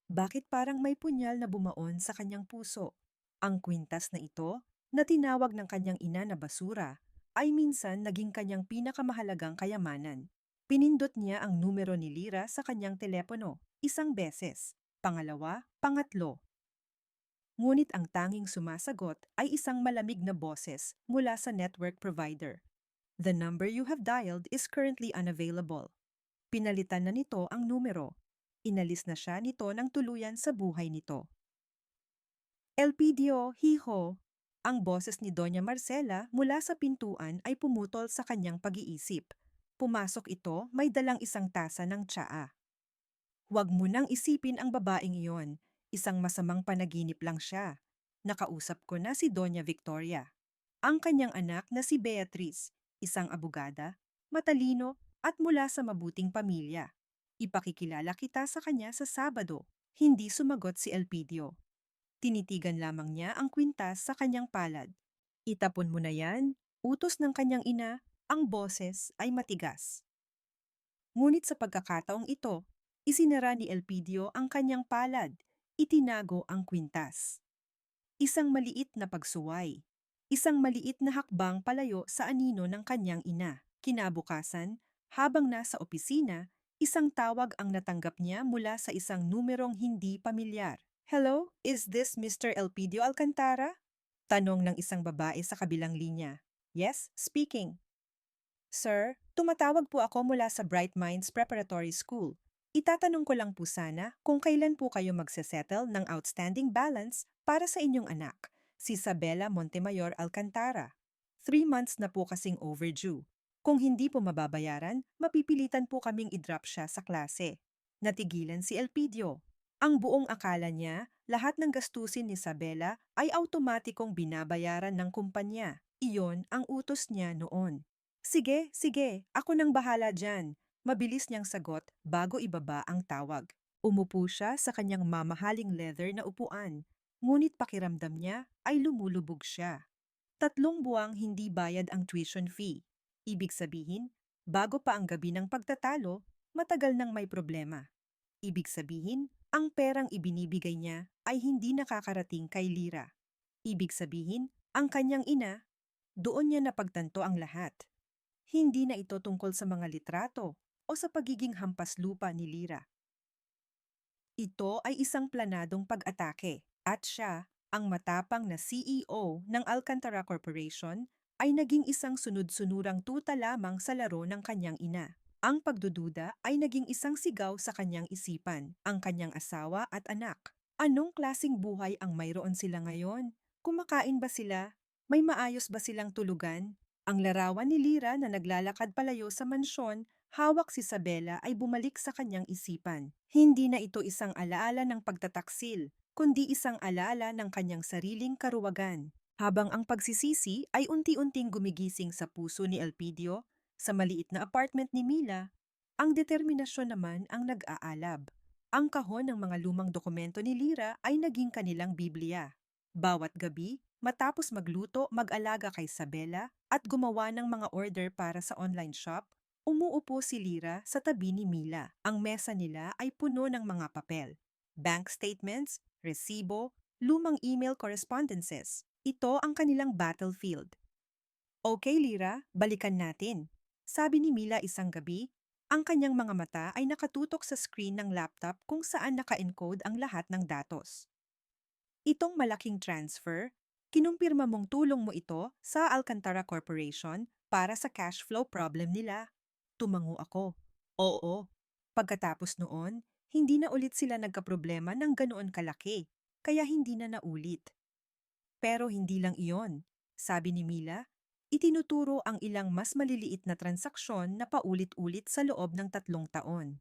Bakit parang may punyal na bumaon sa kanyang puso? Ang kwintas na ito, na tinawag ng kanyang ina na basura, ay minsan naging kanyang pinakamahalagang kayamanan. Pinindot niya ang numero ni Lira sa kanyang telepono, isang beses, pangalawa, pangatlo. Ngunit ang tanging sumasagot ay isang malamig na boses mula sa network provider. The number you have dialed is currently unavailable. Pinalitan na nito ang numero. Inalis na siya nito ng tuluyan sa buhay nito. Elpidio, hiho! Ang boses ni Doña Marcela mula sa pintuan ay pumutol sa kanyang pag-iisip. Pumasok ito, may dalang isang tasa ng tsaa. Huwag mo nang isipin ang babaeng iyon. Isang masamang panaginip lang siya. Nakausap ko na si Doña Victoria. Ang kanyang anak na si Beatriz, isang abogada, matalino at mula sa mabuting pamilya. Ipakikilala kita sa kanya sa Sabado. Hindi sumagot si Elpidio. Tinitigan lamang niya ang kwintas sa kanyang palad. Itapon mo na yan, utos ng kanyang ina, ang boses ay matigas. Ngunit sa pagkakataong ito, isinara ni Elpidio ang kanyang palad, itinago ang kwintas. Isang maliit na pagsuway. Isang maliit na hakbang palayo sa anino ng kanyang ina. Kinabukasan, habang nasa opisina, isang tawag ang natanggap niya mula sa isang numerong hindi pamilyar. Hello, is this Mr. Elpidio Alcantara? Tanong ng isang babae sa kabilang linya. Yes, speaking. Sir, tumatawag po ako mula sa Bright Minds Preparatory School. Itatanong ko lang po sana kung kailan po kayo magsesettle ng outstanding balance para sa inyong anak, si Isabela Montemayor Alcantara. 3 months na po kasing overdue. Kung hindi po mababayaran, mapipilitan po kaming i-drop siya sa klase. Natigilan si Elpidio. Ang buong akala niya, lahat ng gastusin ni Isabela ay automatikong binabayaran ng kumpanya. Iyon ang utos niya noon. Sige, sige, ako nang bahala dyan. Mabilis niyang sagot bago ibaba ang tawag. Umupo siya sa kanyang mamahaling leather na upuan, ngunit pakiramdam niya ay lumulubog siya. 3 buwang hindi bayad ang tuition fee. Ibig sabihin, bago pa ang gabi ng pagtatalo, matagal nang may problema. Ibig sabihin, ang perang ibinibigay niya ay hindi nakakarating kay Lira. Ibig sabihin, ang kanyang ina, doon niya napagtanto ang lahat. Hindi na ito tungkol sa mga litrato o sa pagiging hampas lupa ni Lira. Ito ay isang planadong pag-atake at siya, ang matapang na CEO ng Alcantara Corporation, ay naging isang sunod-sunurang tuta lamang sa laro ng kanyang ina. Ang pagdududa ay naging isang sigaw sa kanyang isipan, ang kanyang asawa at anak. Anong klasing buhay ang mayroon sila ngayon? Kumakain ba sila? May maayos ba silang tulugan? Ang larawan ni Lira na naglalakad palayo sa mansyon, hawak si Isabela ay bumalik sa kanyang isipan. Hindi na ito isang alaala ng pagtataksil, kundi isang alaala ng kanyang sariling karuwagan. Habang ang pagsisisi ay unti-unting gumigising sa puso ni Elpidio, sa maliit na apartment ni Mila, ang determinasyon naman ang nag-aalab. Ang kahon ng mga lumang dokumento ni Lira ay naging kanilang Biblia. Bawat gabi, matapos magluto, mag-alaga kay Isabela at gumawa ng mga order para sa online shop, umuupo si Lira sa tabi ni Mila. Ang mesa nila ay puno ng mga papel, bank statements, resibo, lumang email correspondences. Ito ang kanilang battlefield. Okay, Lira, balikan natin. Sabi ni Mila isang gabi, ang kanyang mga mata ay nakatutok sa screen ng laptop kung saan naka-encode ang lahat ng datos. Itong malaking transfer, kinumpirma mong tulong mo ito sa Alcantara Corporation para sa cash flow problem nila. Tumango ako. Oo. Pagkatapos noon, hindi na ulit sila nagkaproblema ng ganoon kalaki, kaya hindi na naulit. Pero hindi lang iyon. Sabi ni Mila, itinuturo ang ilang mas maliliit na transaksyon na paulit-ulit sa loob ng 3 taon.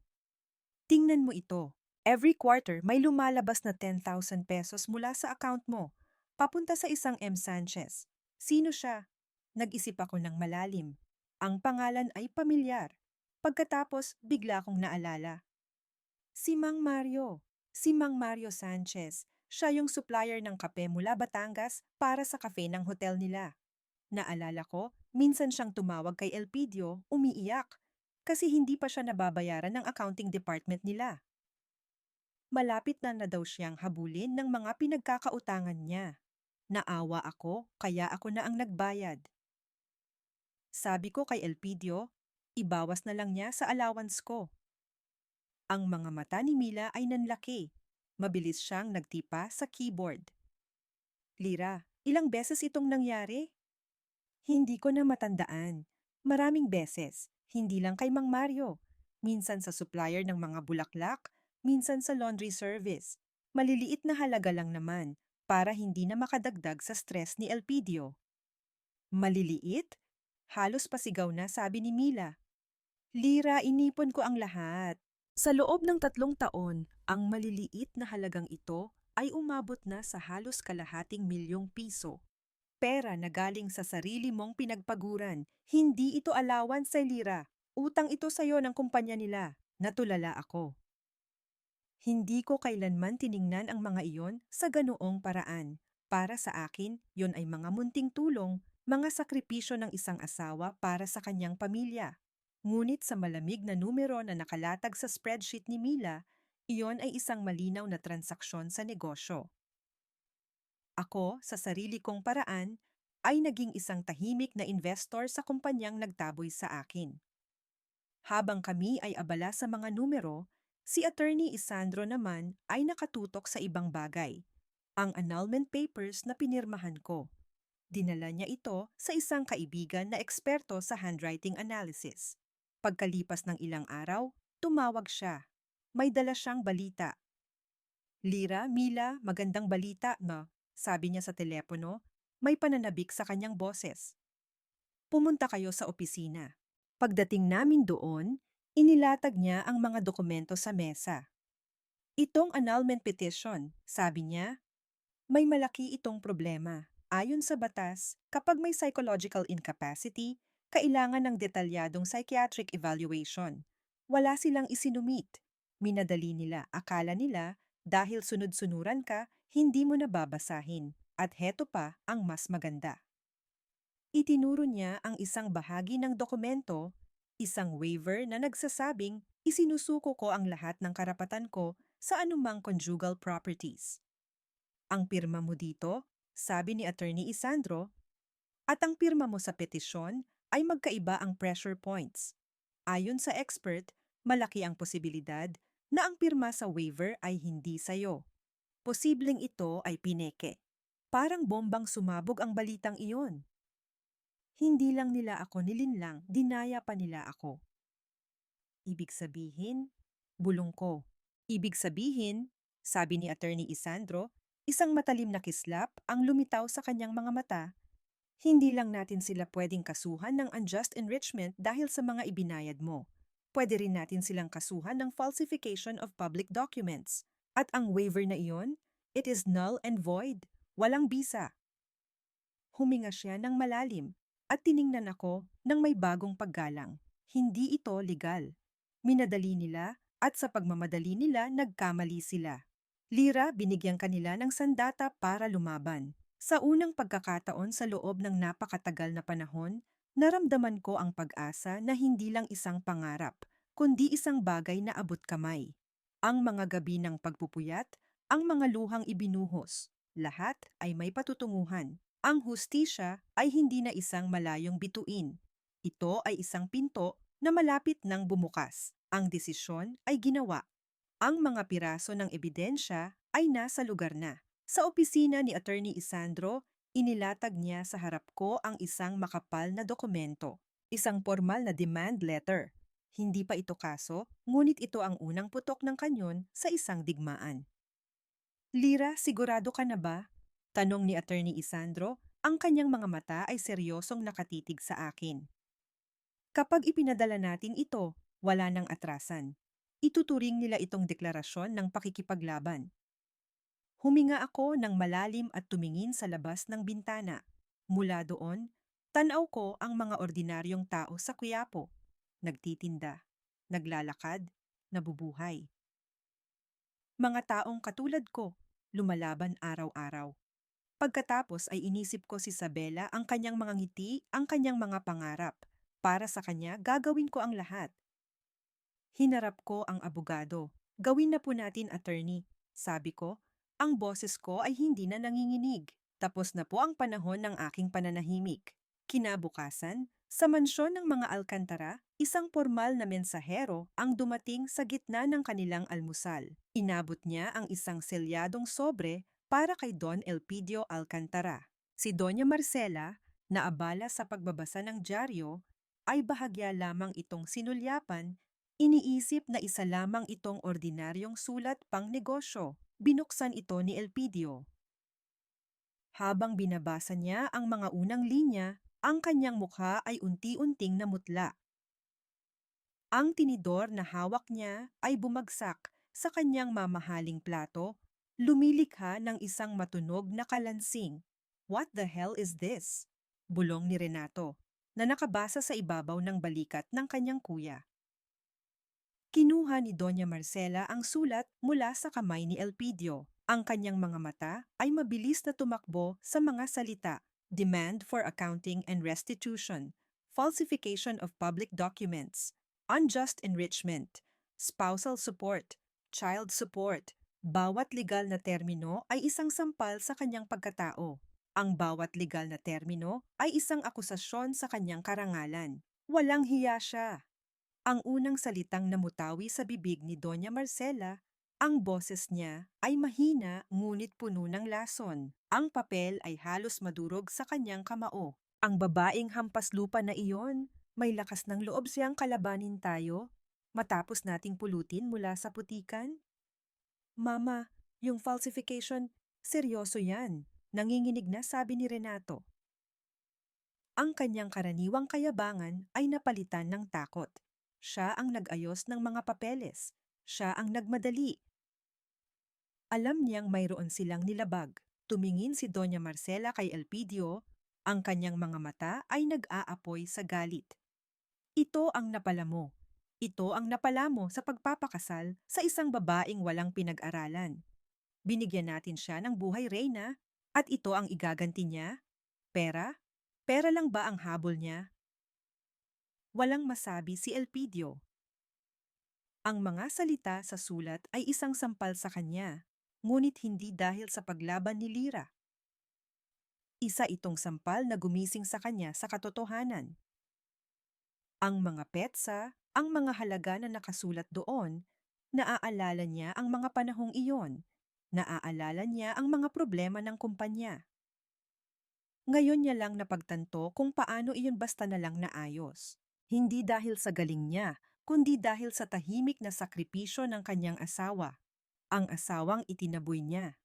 Tingnan mo ito. Every quarter may lumalabas na 10,000 pesos mula sa account mo, papunta sa isang M. Sanchez. Sino siya? Nag-isip ako ng malalim. Ang pangalan ay pamilyar. Pagkatapos, bigla kong naalala. Si Mang Mario. Si Mang Mario Sanchez. Siya yung supplier ng kape mula Batangas para sa kafe ng hotel nila. Naalala ko, minsan siyang tumawag kay Elpidio, umiiyak, kasi hindi pa siya nababayaran ng accounting department nila. Malapit na daw siyang habulin ng mga pinagkakautangan niya. Naawa ako, kaya ako na ang nagbayad. Sabi ko kay Elpidio, ibawas na lang niya sa allowance ko. Ang mga mata ni Mila ay nanlaki. Mabilis siyang nagtipa sa keyboard. Lira, ilang beses itong nangyari? Hindi ko na matandaan. Maraming beses, hindi lang kay Mang Mario. Minsan sa supplier ng mga bulaklak, minsan sa laundry service. Maliliit na halaga lang naman para hindi na makadagdag sa stress ni Elpidio. Maliliit? Halos pasigaw na sabi ni Mila. Lira, inipon ko ang lahat. Sa loob ng 3 taon, ang maliliit na halagang ito ay umabot na sa halos kalahating milyong piso. Pera na galing sa sarili mong pinagpaguran. Hindi ito allowance sa Lira. Utang ito sa'yo ng kumpanya nila. Natulala ako. Hindi ko kailanman tiningnan ang mga iyon sa ganoong paraan. Para sa akin, yon ay mga munting tulong, mga sakripisyo ng isang asawa para sa kanyang pamilya. Ngunit sa malamig na numero na nakalatag sa spreadsheet ni Mila, iyon ay isang malinaw na transaksyon sa negosyo. Ako, sa sarili kong paraan, ay naging isang tahimik na investor sa kumpanyang nagtaboy sa akin. Habang kami ay abala sa mga numero, si Attorney Isandro naman ay nakatutok sa ibang bagay. Ang annulment papers na pinirmahan ko. Dinala niya ito sa isang kaibigan na eksperto sa handwriting analysis. Pagkalipas ng ilang araw, tumawag siya. may dala siyang balita. Lira, Mila, magandang balita, no? Sabi niya sa telepono, may pananabik sa kanyang boses. Pumunta kayo sa opisina. Pagdating namin doon, inilatag niya ang mga dokumento sa mesa. Itong annulment petition, sabi niya, may malaki itong problema. Ayon sa batas, kapag may psychological incapacity, kailangan ng detalyadong psychiatric evaluation. Wala silang isinumit. Minadali nila, akala nila, dahil sunod-sunuran ka, hindi mo nababasahin. At heto pa ang mas maganda. Itinuro niya ang isang bahagi ng dokumento, isang waiver na nagsasabing isinusuko ko ang lahat ng karapatan ko sa anumang conjugal properties. Ang pirma mo dito, sabi ni Attorney Isandro, at ang pirma mo sa petisyon ay magkaiba ang pressure points. Ayon sa expert, malaki ang posibilidad na ang pirma sa waiver ay hindi sayo. Posibleng ito ay pineke. Parang bombang sumabog ang balitang iyon. Hindi lang nila ako nilinlang, dinaya pa nila ako. Ibig sabihin, bulong ko. Ibig sabihin, sabi ni Attorney Isandro, isang matalim na kislap ang lumitaw sa kanyang mga mata. Hindi lang natin sila pwedeng kasuhan ng unjust enrichment dahil sa mga ibinayad mo. Pwede rin natin silang kasuhan ng falsification of public documents. At ang waiver na iyon, it is null and void. Walang bisa. Huminga siya ng malalim at tiningnan ako ng may bagong paggalang. Hindi ito legal. Minadali nila at sa pagmamadali nila nagkamali sila. Lira, binigyan kanila ng sandata para lumaban. Sa unang pagkakataon sa loob ng napakatagal na panahon, naramdaman ko ang pag-asa na hindi lang isang pangarap, kundi isang bagay na abot kamay. Ang mga gabi ng pagpupuyat, ang mga luhang ibinuhos, lahat ay may patutunguhan. Ang hustisya ay hindi na isang malayong bituin. Ito ay isang pinto na malapit nang bumukas. Ang desisyon ay ginawa. Ang mga piraso ng ebidensya ay nasa lugar na. Sa opisina ni Attorney Isandro, inilatag niya sa harap ko ang isang makapal na dokumento. Isang formal na demand letter. Hindi pa ito kaso, ngunit ito ang unang putok ng kanyon sa isang digmaan. Lira, sigurado ka na ba? Tanong ni Attorney Isandro, ang kanyang mga mata ay seryosong nakatitig sa akin. Kapag ipinadala natin ito, wala nang atrasan. Ituturing nila itong deklarasyon ng pakikipaglaban. Huminga ako ng malalim at tumingin sa labas ng bintana. Mula doon, tanaw ko ang mga ordinaryong tao sa Quiapo. Nagtitinda, naglalakad, nabubuhay. Mga taong katulad ko, lumalaban araw-araw. Pagkatapos ay inisip ko si Isabela, ang kanyang mga ngiti, ang kanyang mga pangarap. Para sa kanya, gagawin ko ang lahat. Hinarap ko ang abogado. Gawin na po natin, attorney. Sabi ko, ang boses ko ay hindi na nanginginig. Tapos na po ang panahon ng aking pananahimik. Kinabukasan, sa mansyon ng mga Alcantara, isang formal na mensahero ang dumating sa gitna ng kanilang almusal. Inabot niya ang isang selyadong sobre para kay Don Elpidio Alcantara. Si Doña Marcela, na abala sa pagbabasa ng dyaryo, ay bahagya lamang itong sinulyapan, iniisip na isa lamang itong ordinaryong sulat pang negosyo. Binuksan ito ni Elpidio. Habang binabasa niya ang mga unang linya, ang kanyang mukha ay unti-unting namutla. Ang tinidor na hawak niya ay bumagsak sa kanyang mamahaling plato, lumilikha ng isang matunog na kalansing. What the hell is this? Bulong ni Renato, na nakabasa sa ibabaw ng balikat ng kanyang kuya. Kinuha ni Doña Marcela ang sulat mula sa kamay ni Elpidio. Ang kanyang mga mata ay mabilis na tumakbo sa mga salita. Demand for accounting and restitution, falsification of public documents, unjust enrichment, spousal support, child support. Bawat legal na termino ay isang sampal sa kanyang pagkatao. Ang bawat legal na termino ay isang akusasyon sa kanyang karangalan. Walang hiya siya. Ang unang salitang namutawi sa bibig ni Doña Marcela, ang boses niya ay mahina ngunit puno ng lason. Ang papel ay halos madurog sa kanyang kamao. Ang babaeng hampas lupa na iyon, may lakas ng loob siyang kalabanin tayo. matapos nating pulutin mula sa putikan? Mama, yung falsification, seryoso yan. Nanginginig na sabi ni Renato. Ang kanyang karaniwang kayabangan ay napalitan ng takot. Siya ang nag-ayos ng mga papeles. Siya ang nagmadali. Alam niyang mayroon silang nilabag. Tumingin si Doña Marcela kay Elpidio, ang kanyang mga mata ay nag-aapoy sa galit. Ito ang napala mo. Ito ang napala mo sa pagpapakasal sa isang babaeng walang pinag-aralan. Binigyan natin siya ng buhay reyna at ito ang igaganti niya? Pera? Pera lang ba ang habol niya? Walang masabi si Elpidio. Ang mga salita sa sulat ay isang sampal sa kanya, ngunit hindi dahil sa paglaban ni Lira. Isa itong sampal na gumising sa kanya sa katotohanan. Ang mga petsa, ang mga halaga na nakasulat doon, naaalala niya ang mga panahong iyon, naaalala niya ang mga problema ng kumpanya. Ngayon niya lang napagtanto kung paano iyon basta na lang naayos. Hindi dahil sa galing niya, kundi dahil sa tahimik na sakripisyo ng kanyang asawa. Ang asawang itinaboy niya.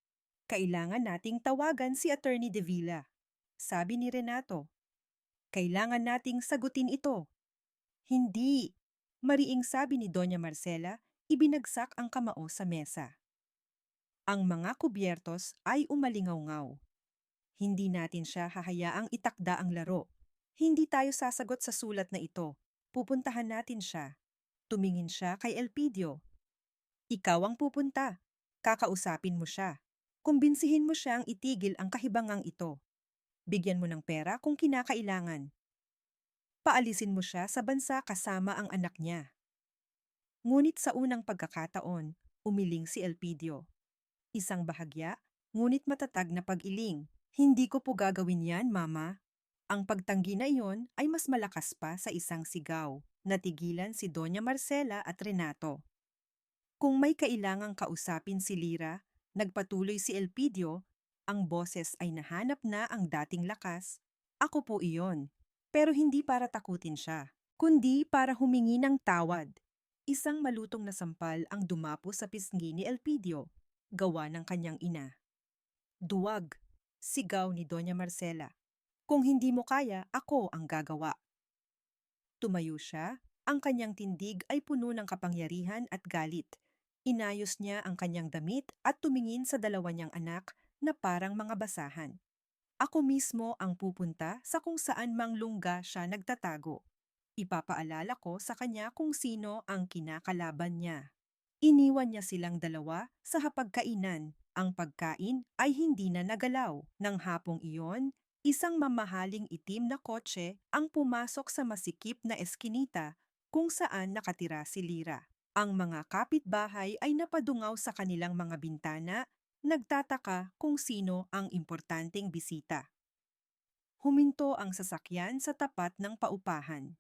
Kailangan nating tawagan si Attorney De Villa. Sabi ni Renato. Kailangan nating sagutin ito. Hindi. Mariing sabi ni Doña Marcela, ibinagsak ang kamao sa mesa. Ang mga kubyertos ay umalingaw-ngaw. Hindi natin siya hahayaang itakda ang laro. Hindi tayo sasagot sa sulat na ito. Pupuntahan natin siya. Tumingin siya kay Elpidio. Ikaw ang pupunta. Kakausapin mo siya. Kumbinsihin mo siyang itigil ang kahibangang ito. Bigyan mo ng pera kung kinakailangan. Paalisin mo siya sa bansa kasama ang anak niya. Ngunit sa unang pagkakataon, umiling si Elpidio. Isang bahagya, ngunit matatag na pag-iling. Hindi ko po gagawin yan, Mama. Ang pagtanggi na iyon ay mas malakas pa sa isang sigaw. Natigilan si Doña Marcela at Renato. Kung may kailangang kausapin si Lira, nagpatuloy si Elpidio, ang boses ay nahanap na ang dating lakas. Ako po iyon. Pero hindi para takutin siya, kundi para humingi ng tawad. Isang malutong na sampal ang dumapo sa pisngi ni Elpidio, gawa ng kanyang ina. Duwag, sigaw ni Doña Marcela. Kung hindi mo kaya, ako ang gagawa. Tumayo siya, ang kanyang tindig ay puno ng kapangyarihan at galit. Inayos niya ang kanyang damit at tumingin sa dalawa niyang anak na parang mga basahan. Ako mismo ang pupunta sa kung saan mang lungga siya nagtatago. Ipapaalala ko sa kanya kung sino ang kinakalaban niya. Iniwan niya silang dalawa sa hapagkainan. Ang pagkain ay hindi na nagalaw. Nang hapong iyon, isang mamahaling itim na kotse ang pumasok sa masikip na eskinita kung saan nakatira si Lira. Ang mga kapitbahay ay napadungaw sa kanilang mga bintana, nagtataka kung sino ang importanteng bisita. Huminto ang sasakyan sa tapat ng paupahan.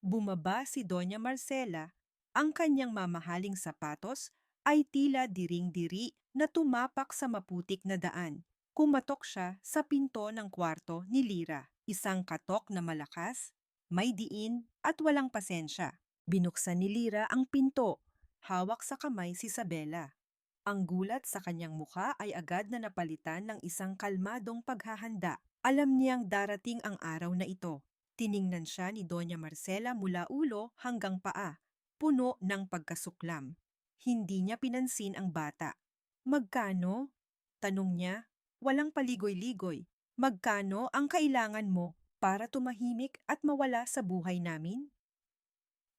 Bumaba si Doña Marcela, ang kanyang mamahaling sapatos ay tila diring-diri na tumapak sa maputik na daan. Kumatok siya sa pinto ng kwarto ni Lira, isang katok na malakas, may diin at walang pasensya. Binuksan ni Lira ang pinto, hawak sa kamay si Isabela. Ang gulat sa kanyang mukha ay agad na napalitan ng isang kalmadong paghahanda. Alam niyang darating ang araw na ito. Tiningnan siya ni Doña Marcela mula ulo hanggang paa, puno ng pagkasuklam. Hindi niya pinansin ang bata. Magkano? Tanong niya, walang paligoy-ligoy. Magkano ang kailangan mo para tumahimik at mawala sa buhay namin?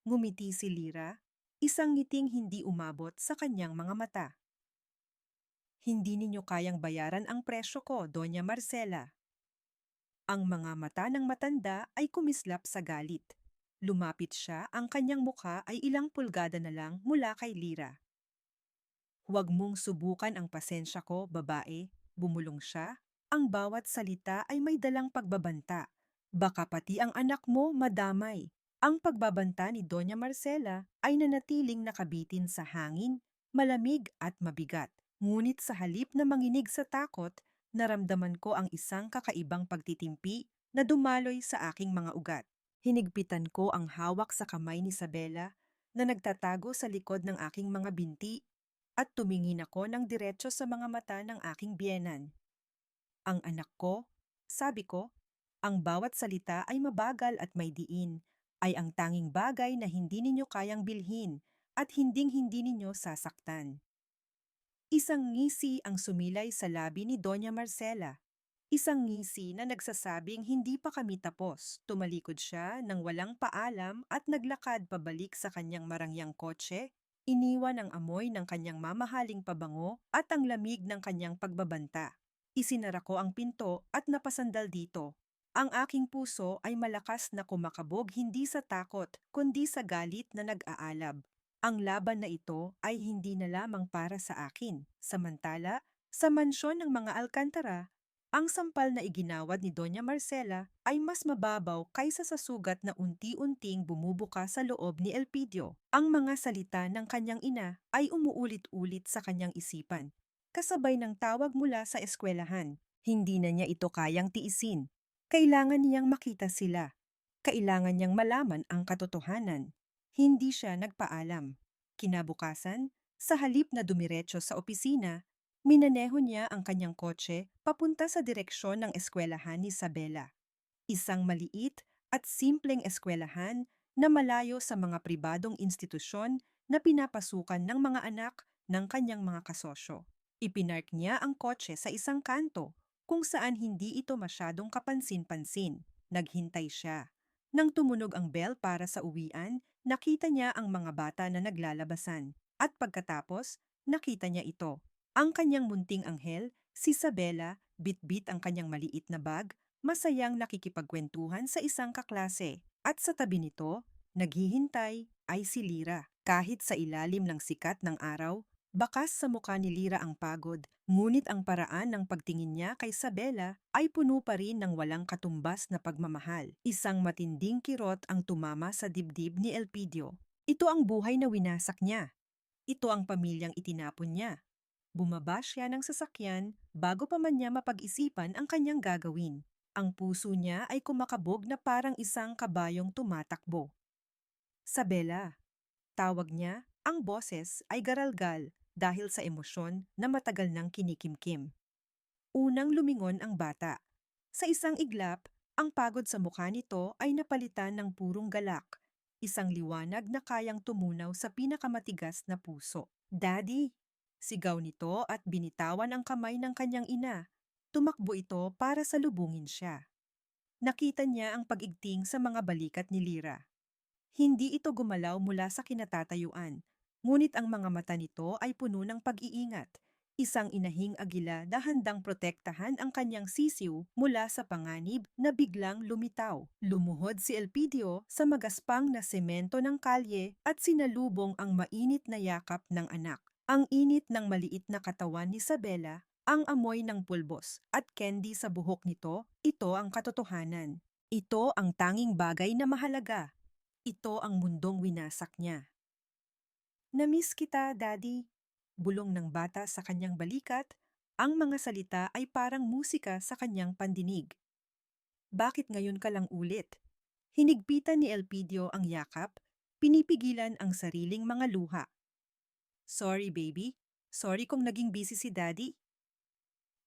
Ngumiti si Lira, isang ngiting hindi umabot sa kanyang mga mata. Hindi ninyo kayang bayaran ang presyo ko, Doña Marcela. Ang mga mata ng matanda ay kumislap sa galit. Lumapit siya, ang kanyang mukha ay ilang pulgada na lang mula kay Lira. Huwag mong subukan ang pasensya ko, babae, bumulong siya. Ang bawat salita ay may dalang pagbabanta. Baka pati ang anak mo madamay. Ang pagbabanta ni Doña Marcela ay nanatiling nakabitin sa hangin, malamig at mabigat. Ngunit sa halip na manginig sa takot, naramdaman ko ang isang kakaibang pagtitimpi na dumaloy sa aking mga ugat. Hinigpitan ko ang hawak sa kamay ni Isabela na nagtatago sa likod ng aking mga binti at tumingin ako ng diretso sa mga mata ng aking biyenan. Ang anak ko, sabi ko, ang bawat salita ay mabagal at may diin, ay ang tanging bagay na hindi ninyo kayang bilhin at hinding-hindi ninyo sasaktan. Isang ngisi ang sumilay sa labi ni Doña Marcela. Isang ngisi na nagsasabing hindi pa kami tapos. Tumalikod siya nang walang paalam at naglakad pabalik sa kanyang marangyang kotse. Iniwan ang amoy ng kanyang mamahaling pabango at ang lamig ng kanyang pagbabanta. Isinara ko ang pinto at napasandal dito. Ang aking puso ay malakas na kumakabog hindi sa takot, kundi sa galit na nag-aalab. Ang laban na ito ay hindi na lamang para sa akin. Samantala, sa mansyon ng mga Alcantara, ang sampal na iginawad ni Doña Marcela ay mas mababaw kaysa sa sugat na unti-unting bumubuka sa loob ni Elpidio. Ang mga salita ng kanyang ina ay umuulit-ulit sa kanyang isipan, kasabay ng tawag mula sa eskwelahan. Hindi na niya ito kayang tiisin. Kailangan niyang makita sila. Kailangan niyang malaman ang katotohanan. Hindi siya nagpaalam. Kinabukasan, sa halip na dumiretso sa opisina, minaneho niya ang kanyang kotse papunta sa direksyon ng eskwelahan ni Isabela. Isang maliit at simpleng eskwelahan na malayo sa mga pribadong institusyon na pinapasukan ng mga anak ng kanyang mga kasosyo. Ipinark niya ang kotse sa isang kanto kung saan hindi ito masyadong kapansin-pansin. Naghintay siya. Nang tumunog ang bell para sa uwian, nakita niya ang mga bata na naglalabasan. At pagkatapos, nakita niya ito. Ang kanyang munting anghel, si Isabela, bitbit ang kanyang maliit na bag, masayang nakikipagkwentuhan sa isang kaklase. At sa tabi nito, naghihintay ay si Lira. Kahit sa ilalim ng sikat ng araw, bakas sa mukha ni Lira ang pagod, ngunit ang paraan ng pagtingin niya kay Isabela ay puno pa rin ng walang katumbas na pagmamahal. Isang matinding kirot ang tumama sa dibdib ni Elpidio. Ito ang buhay na winasak niya. Ito ang pamilyang itinapon niya. Bumaba siya ng sasakyan bago pa man niya mapag-isipan ang kanyang gagawin. Ang puso niya ay kumakabog na parang isang kabayong tumatakbo. Sabela, tawag niya, ang boses ay garalgal dahil sa emosyon na matagal nang kinikimkim. Unang lumingon ang bata. Sa isang iglap, ang pagod sa mukha nito ay napalitan ng purong galak, isang liwanag na kayang tumunaw sa pinakamatigas na puso. Daddy! Sigaw nito at binitawan ang kamay ng kanyang ina. Tumakbo ito para salubungin siya. Nakita niya ang pag-igting sa mga balikat ni Lira. Hindi ito gumalaw mula sa kinatatayuan, ngunit ang mga mata nito ay puno ng pag-iingat. Isang inahing agila na handang protektahan ang kanyang sisiw mula sa panganib na biglang lumitaw. Lumuhod si Elpidio sa magaspang na semento ng kalye at sinalubong ang mainit na yakap ng anak. Ang init ng maliit na katawan ni Isabela, ang amoy ng pulbos at candy sa buhok nito, ito ang katotohanan. Ito ang tanging bagay na mahalaga. Ito ang mundong winasak niya. "Namiss kita, Daddy." Bulong ng bata sa kanyang balikat, ang mga salita ay parang musika sa kanyang pandinig. "Bakit ngayon ka lang ulit?" Hinigpitan ni Elpidio ang yakap, pinipigilan ang sariling mga luha. "Sorry, baby. Sorry kung naging busy si Daddy."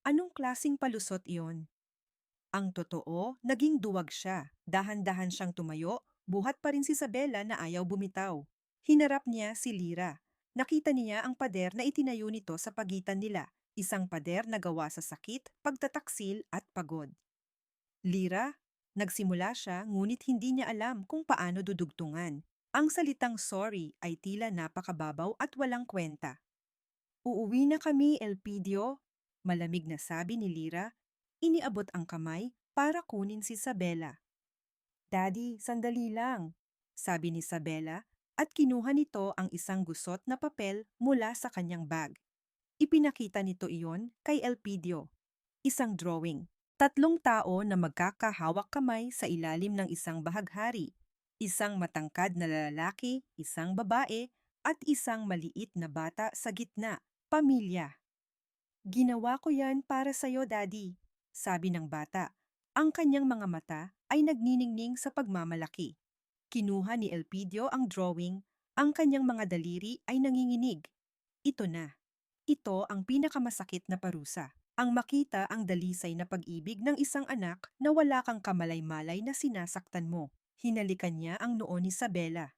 Anong klasing palusot iyon? Ang totoo, naging duwag siya. Dahan-dahan siyang tumayo, buhat pa rin si Isabela na ayaw bumitaw. Hinarap niya si Lira. Nakita niya ang pader na itinayo nito sa pagitan nila, isang pader na gawa sa sakit, pagtataksil at pagod. Lira, nagsimula siya ngunit hindi niya alam kung paano dudugtungan. Ang salitang sorry ay tila napakababaw at walang kwenta. "Uuwi na kami, Elpidio," malamig na sabi ni Lira. Iniabot ang kamay para kunin si Isabela. "Daddy, sandali lang," sabi ni Isabela at kinuha nito ang isang gusot na papel mula sa kanyang bag. Ipinakita nito iyon kay Elpidio. Isang drawing. 3 tao na magkakahawak kamay sa ilalim ng isang bahaghari. Isang matangkad na lalaki, isang babae, at isang maliit na bata sa gitna. Pamilya. "Ginawa ko yan para sa'yo, Daddy," sabi ng bata. Ang kanyang mga mata ay nagniningning sa pagmamalaki. Kinuha ni Elpidio ang drawing Ang kanyang mga daliri ay nanginginig. Ito na. Ito ang pinakamasakit na parusa. Ang makita ang dalisay na pag-ibig ng isang anak na wala kang kamalay-malay na sinasaktan mo. Hinalikan niya ang noo ni Isabela.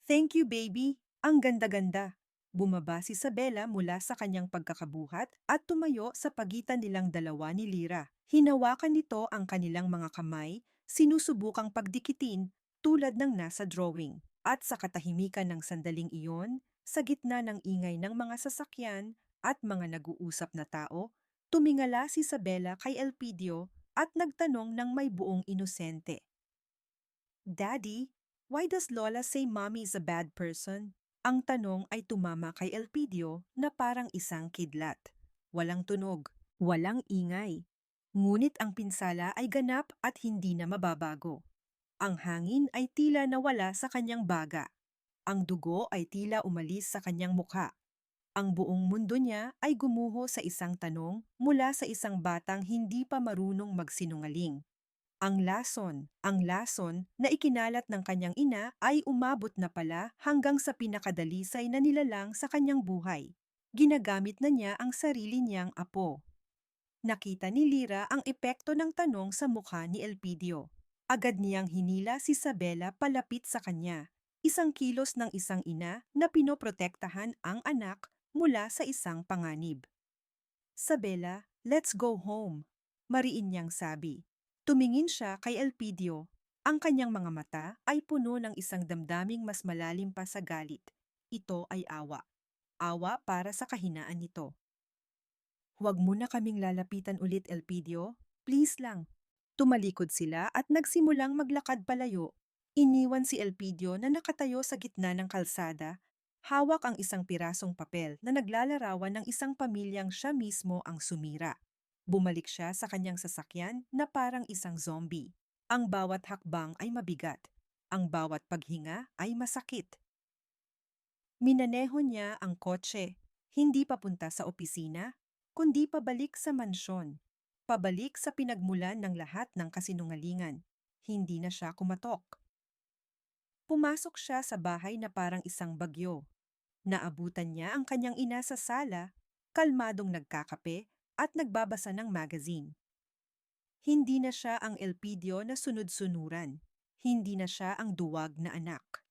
Thank you, baby. Ang ganda-ganda. Bumaba si Isabela mula sa kanyang pagkakabuhat at tumayo sa pagitan nilang dalawa ni Lyra. Hinawakan nito ang kanilang mga kamay, sinusubukang pagdikitin tulad ng nasa drawing. At sa katahimikan ng sandaling iyon, sa gitna ng ingay ng mga sasakyan at mga nag-uusap na tao, tumingala si Isabela kay Elpidio at nagtanong ng may buong inosente. Daddy, why does Lola say Mommy is a bad person? Ang tanong ay tumama kay Elpidio na parang isang kidlat. Walang tunog, walang ingay. Ngunit ang pinsala ay ganap at hindi na mababago. Ang hangin ay tila nawala sa kanyang baga. Ang dugo ay tila umalis sa kanyang mukha. Ang buong mundo niya ay gumuho sa isang tanong mula sa isang batang hindi pa marunong magsinungaling. Ang lason na ikinalat ng kanyang ina ay umabot na pala hanggang sa pinakadalisay na nilalang sa kanyang buhay. Ginagamit na niya ang sarili niyang apo. Nakita ni Lyra ang epekto ng tanong sa mukha ni Elpidio. Agad niyang hinila si Isabela palapit sa kanya, isang kilos ng isang ina na pinoprotektahan ang anak mula sa isang panganib. Isabela, let's go home, mariin niyang sabi. Tumingin siya kay Elpidio. Ang kanyang mga mata ay puno ng isang damdaming mas malalim pa sa galit. Ito ay awa. Awa para sa kahinaan nito. Huwag mo na kaming lalapitan ulit, Elpidio. Please lang. Tumalikod sila at nagsimulang maglakad palayo. Iniwan si Elpidio na nakatayo sa gitna ng kalsada. Hawak ang isang pirasong papel na naglalarawan ng isang pamilyang siya mismo ang sumira. Bumalik siya sa kanyang sasakyan na parang isang zombie. Ang bawat hakbang ay mabigat. Ang bawat paghinga ay masakit. Minaneho niya ang kotse, hindi papunta sa opisina, kundi pabalik sa mansyon. Pabalik sa pinagmulan ng lahat ng kasinungalingan. Hindi na siya kumatok. Pumasok siya sa bahay na parang isang bagyo. Naabutan niya ang kanyang ina sa sala, kalmadong nagkakape at nagbabasa ng magazine. Hindi na siya ang Elpidio na sunod-sunuran. Hindi na siya ang duwag na anak.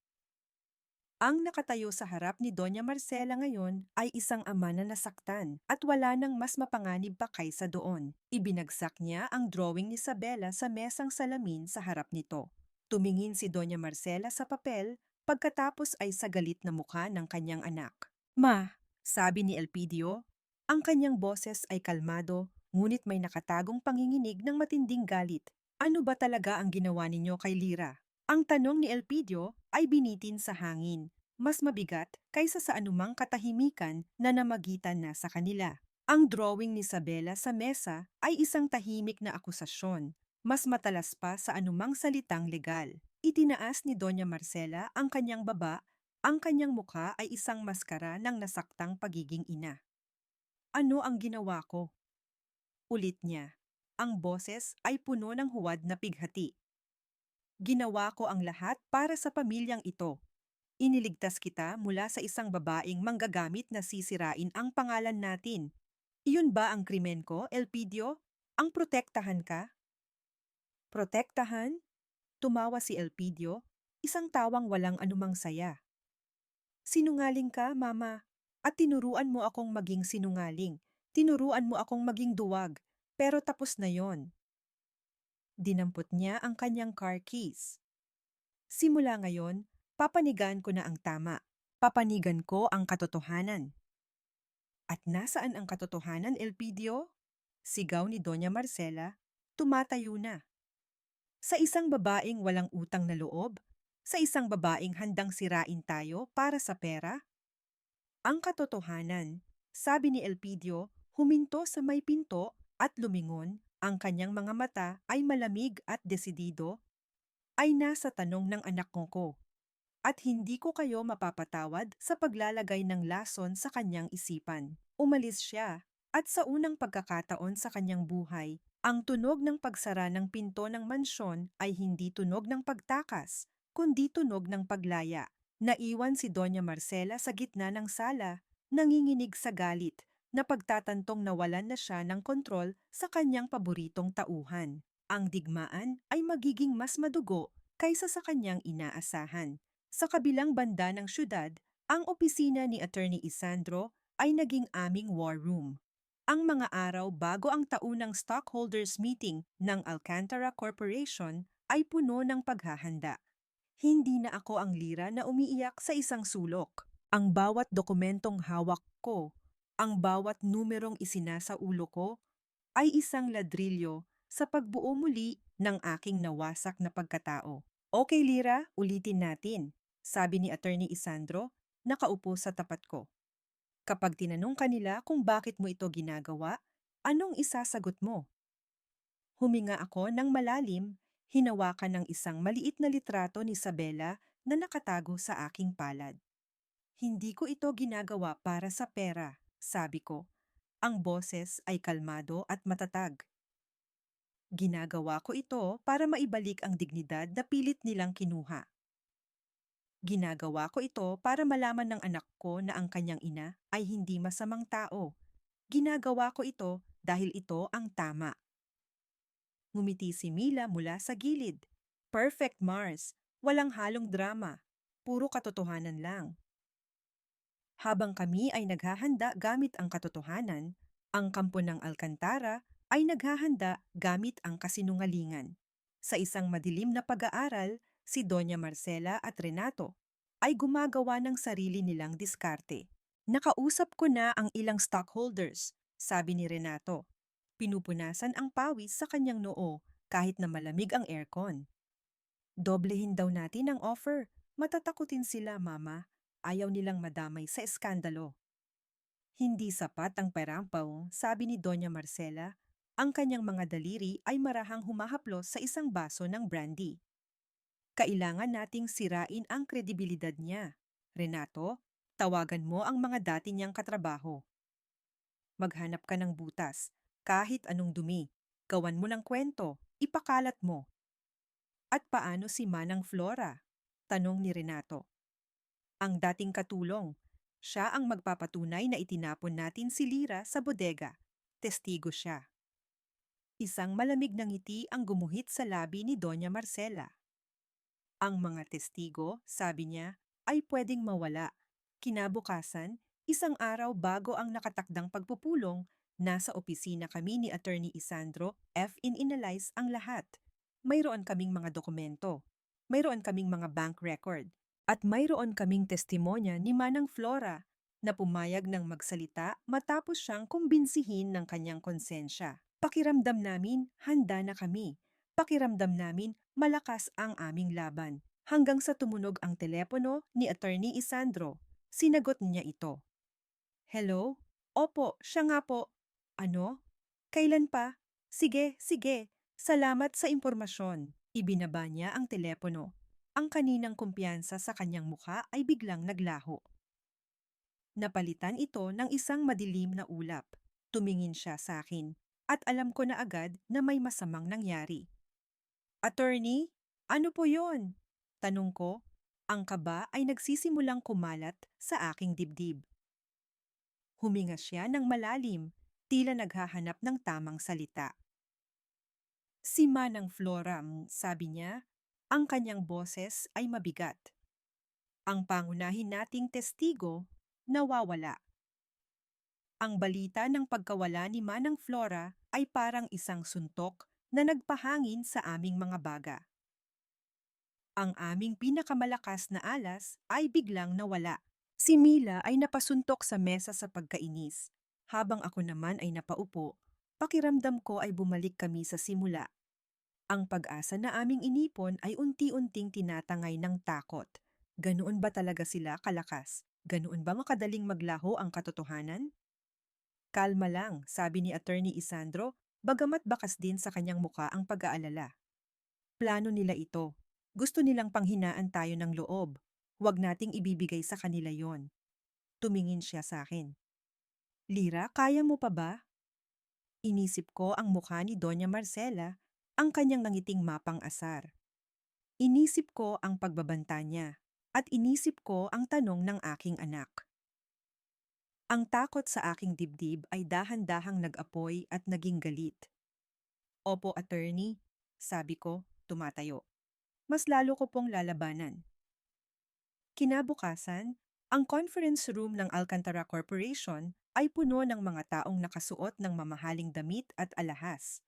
Ang nakatayo sa harap ni Doña Marcela ngayon ay isang ama na nasaktan at wala nang mas mapanganib pa kaysa doon. Ibinagsak niya ang drawing ni Isabela sa mesang salamin sa harap nito. Tumingin si Doña Marcela sa papel, pagkatapos ay sa galit na mukha ng kanyang anak. Ma, sabi ni Elpidio, ang kanyang boses ay kalmado, ngunit may nakatagong panginginig ng matinding galit. Ano ba talaga ang ginawa ninyo kay Lyra? Ang tanong ni Elpidio ay binitin sa hangin, mas mabigat kaysa sa anumang katahimikan na namagitan na sa kanila. Ang drawing ni Isabela sa mesa ay isang tahimik na akusasyon, mas matalas pa sa anumang salitang legal. Itinaas ni Doña Marcela ang kanyang baba, ang kanyang mukha ay isang maskara ng nasaktang pagiging ina. Ano ang ginawa ko? Ulit niya. Ang boses ay puno ng huwad na pighati. Ginawa ko ang lahat para sa pamilyang ito. Iniligtas kita mula sa isang babaeng manggagamit na sisirain ang pangalan natin. Iyon ba ang krimen ko, Elpidio? Ang protektahan ka? Protektahan? Tumawa si Elpidio, isang tawang walang anumang saya. Sinungaling ka, Mama, at tinuruan mo akong maging sinungaling. Tinuruan mo akong maging duwag, pero tapos na yon. Dinampot niya ang kanyang car keys. Simula ngayon, papanigan ko na ang tama. Papanigan ko ang katotohanan. At nasaan ang katotohanan, Elpidio? Sigaw ni Doña Marcela, tumatayo na. Sa isang babaeng walang utang na loob? Sa isang babaeng handang sirain tayo para sa pera? Ang katotohanan, sabi ni Elpidio, huminto sa may pinto at lumingon, ang kanyang mga mata ay malamig at desidido, ay nasa tanong ng anak ko. At hindi ko kayo mapapatawad sa paglalagay ng lason sa kanyang isipan. Umalis siya, at sa unang pagkakataon sa kanyang buhay, ang tunog ng pagsara ng pinto ng mansyon ay hindi tunog ng pagtakas, kundi tunog ng paglaya. Naiwan si Doña Marcela sa gitna ng sala, nanginginig sa galit, na pagtatantong nawalan na siya ng kontrol sa kanyang paboritong tauhan. Ang digmaan ay magiging mas madugo kaysa sa kanyang inaasahan. Sa kabilang banda ng syudad, ang opisina ni Attorney Isandro ay naging aming war room. Ang mga araw bago ang taunang stockholders meeting ng Alcantara Corporation ay puno ng paghahanda. Hindi na ako ang lira na umiiyak sa isang sulok. Ang bawat dokumentong hawak ko, ang bawat numerong isinasa ulo ko, ay isang ladrilyo sa pagbuo muli ng aking nawasak na pagkatao. Okay, Lira, ulitin natin, sabi ni Attorney Isandro, nakaupo sa tapat ko. Kapag tinanong kanila kung bakit mo ito ginagawa, anong isasagot mo? Huminga ako ng malalim, hinawakan ng isang maliit na litrato ni Isabela na nakatago sa aking palad. Hindi ko ito ginagawa para sa pera, sabi ko. Ang boses ay kalmado at matatag. Ginagawa ko ito para maibalik ang dignidad na pilit nilang kinuha. Ginagawa ko ito para malaman ng anak ko na ang kanyang ina ay hindi masamang tao. Ginagawa ko ito dahil ito ang tama. Ngumiti si Mila mula sa gilid. Perfect, Mars. Walang halong drama. Puro katotohanan lang. Habang kami ay naghahanda gamit ang katotohanan, ang kampo ng Alcantara ay naghahanda gamit ang kasinungalingan. Sa isang madilim na pag-aaral, si Doña Marcela at Renato ay gumagawa ng sarili nilang diskarte. Nakausap ko na ang ilang stockholders, sabi ni Renato. Pinupunasan ang pawis sa kanyang noo kahit na malamig ang aircon. Doblehin daw natin ang offer. Matatakutin sila, Mama. Ayaw nilang madamay sa eskandalo. Hindi sapat ang perampaw, sabi ni Doña Marcela. Ang kanyang mga daliri ay marahang humahaplos sa isang baso ng brandy. Kailangan nating sirain ang kredibilidad niya. Renato, tawagan mo ang mga dati niyang katrabaho. Maghanap ka ng butas, kahit anong dumi. Gawan mo ng kwento, ipakalat mo. At paano si Manang Flora? Tanong ni Renato. Ang dating katulong. Siya ang magpapatunay na itinapon natin si Lira sa bodega. Testigo siya. Isang malamig na ngiti ang gumuhit sa labi ni Doña Marcela. Ang mga testigo, sabi niya, ay pwedeng mawala. Kinabukasan, isang araw bago ang nakatakdang pagpupulong, nasa opisina kami ni Attorney Isandro inanalyze ang lahat. Mayroon kaming mga dokumento. Mayroon kaming mga bank record. At mayroon kaming testimonya ni Manang Flora na pumayag ng magsalita matapos siyang kumbinsihin ng kanyang konsensya. Pakiramdam namin, handa na kami. Pakiramdam namin, malakas ang aming laban. Hanggang sa tumunog ang telepono ni Attorney Isandro. Sinagot niya ito. Hello? Opo, siya nga po. Ano? Kailan pa? Sige, sige. Salamat sa impormasyon. Ibinaba niya ang telepono. Ang kaninang kumpiyansa sa kanyang mukha ay biglang naglaho. Napalitan ito ng isang madilim na ulap. Tumingin siya sa akin at alam ko na agad na may masamang nangyari. Attorney, ano po yon? Tanong ko. Ang kaba ay nagsisimulang kumalat sa aking dibdib. Huminga siya ng malalim, tila naghahanap ng tamang salita. Si Manang Flora, sabi niya, ang kanyang boses ay mabigat. Ang pangunahin nating testigo, nawawala. Ang balita ng pagkawala ni Manang Flora ay parang isang suntok na nagpahangin sa aming mga baga. Ang aming pinakamalakas na alas ay biglang nawala. Si Mila ay napasuntok sa mesa sa pagkainis. Habang ako naman ay napaupo, pakiramdam ko ay bumalik kami sa simula. Ang pag-asa na aming inipon ay unti-unting tinatangay ng takot. Ganoon ba talaga sila kalakas? Ganoon ba makadaling maglaho ang katotohanan? Kalma lang, sabi ni Attorney Isandro, bagamat bakas din sa kanyang muka ang pag-aalala. Plano nila ito. Gusto nilang panghinaan tayo ng loob. Huwag nating ibibigay sa kanila yon. Tumingin siya sa akin. Lira, kaya mo pa ba? Inisip ko ang mukha ni Doña Marcela, ang kanyang nangiting mapang asar. Inisip ko ang pagbabanta niya, at inisip ko ang tanong ng aking anak. Ang takot sa aking dibdib ay dahan-dahang nag-apoy at naging galit. Opo, attorney, sabi ko, tumatayo. Mas lalo ko pong lalabanan. Kinabukasan, ang conference room ng Alcantara Corporation ay puno ng mga taong nakasuot ng mamahaling damit at alahas.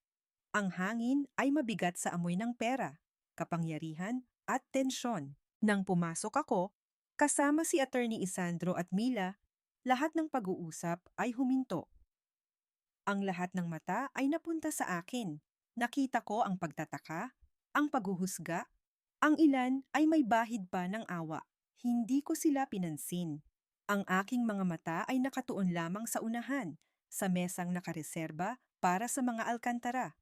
Ang hangin ay mabigat sa amoy ng pera, kapangyarihan at tensyon. Nang pumasok ako, kasama si Attorney Isandro at Mila, lahat ng pag-uusap ay huminto. Ang lahat ng mata ay napunta sa akin. Nakita ko ang pagtataka, ang paghuhusga, ang ilan ay may bahid pa ng awa. Hindi ko sila pinansin. Ang aking mga mata ay nakatuon lamang sa unahan, sa mesang nakareserba para sa mga alkantara.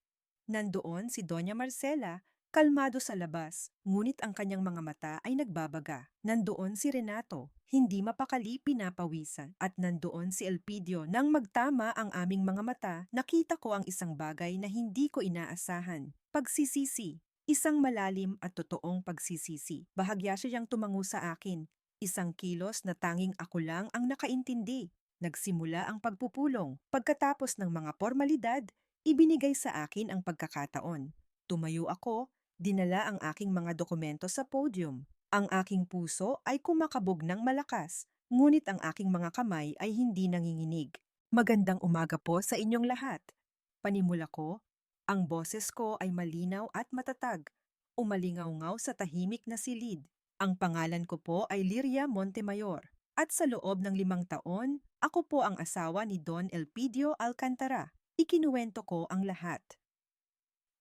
Nandoon si Doña Marcela, kalmado sa labas, ngunit ang kanyang mga mata ay nagbabaga. Nandoon si Renato, hindi mapakali pinapawisan. At nandoon si Elpidio. Nang magtama ang aming mga mata, nakita ko ang isang bagay na hindi ko inaasahan. Pagsisisi. Isang malalim at totoong pagsisisi. Bahagya siyang tumango sa akin. Isang kilos na tanging ako lang ang nakaintindi. Nagsimula ang pagpupulong. Pagkatapos ng mga formalidad, ibinigay sa akin ang pagkakataon. Tumayo ako, dinala ang aking mga dokumento sa podium. Ang aking puso ay kumakabog ng malakas, ngunit ang aking mga kamay ay hindi nanginginig. Magandang umaga po sa inyong lahat. Panimula ko, ang boses ko ay malinaw at matatag. Umalingaw-ngaw sa tahimik na silid. Ang pangalan ko po ay Liria Montemayor. At sa loob ng 5 taon, ako po ang asawa ni Don Elpidio Alcantara. Ikinuwento ko ang lahat.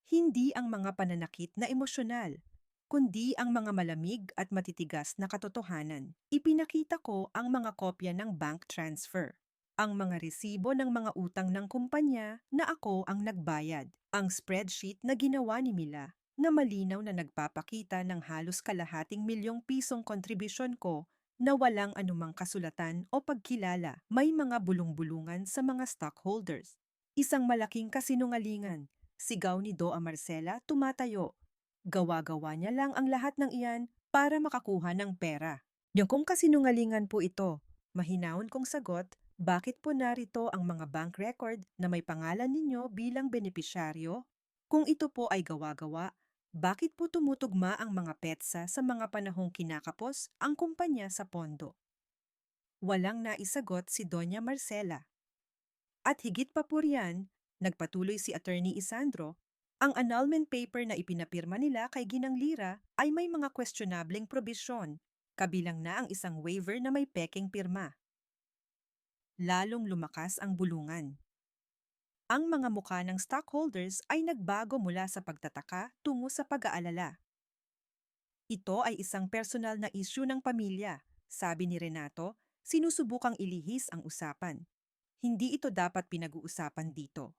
Hindi ang mga pananakit na emosyonal, kundi ang mga malamig at matitigas na katotohanan. Ipinakita ko ang mga kopya ng bank transfer, ang mga resibo ng mga utang ng kumpanya na ako ang nagbayad, ang spreadsheet na ginawa ni Mila na malinaw na nagpapakita ng halos kalahating milyong pisong kontribusyon ko na walang anumang kasulatan o pagkilala. May mga bulong-bulungan sa mga stockholders. Isang malaking kasinungalingan. Sigaw ni Doa Marcela, tumatayo. Gawa-gawa niya lang ang lahat ng iyan para makakuha ng pera. Yung kung kasinungalingan po ito, mahinaon kong sagot, bakit po narito ang mga bank record na may pangalan ninyo bilang benepisyaryo? Kung ito po ay gawa-gawa, bakit po tumutugma ang mga petsa sa mga panahong kinakapos ang kumpanya sa pondo? Walang naisagot si Doña Marcela. At higit pa po riyan, nagpatuloy si Attorney Isandro, ang annulment paper na ipinapirma nila kay Ginang Lira ay may mga questionableng probisyon, kabilang na ang isang waiver na may peking pirma. Lalong lumakas ang bulungan. Ang mga mukha ng stockholders ay nagbago mula sa pagtataka tungo sa pag-aalala. Ito ay isang personal na issue ng pamilya, sabi ni Renato, sinusubukang ilihis ang usapan. Hindi ito dapat pinag-uusapan dito.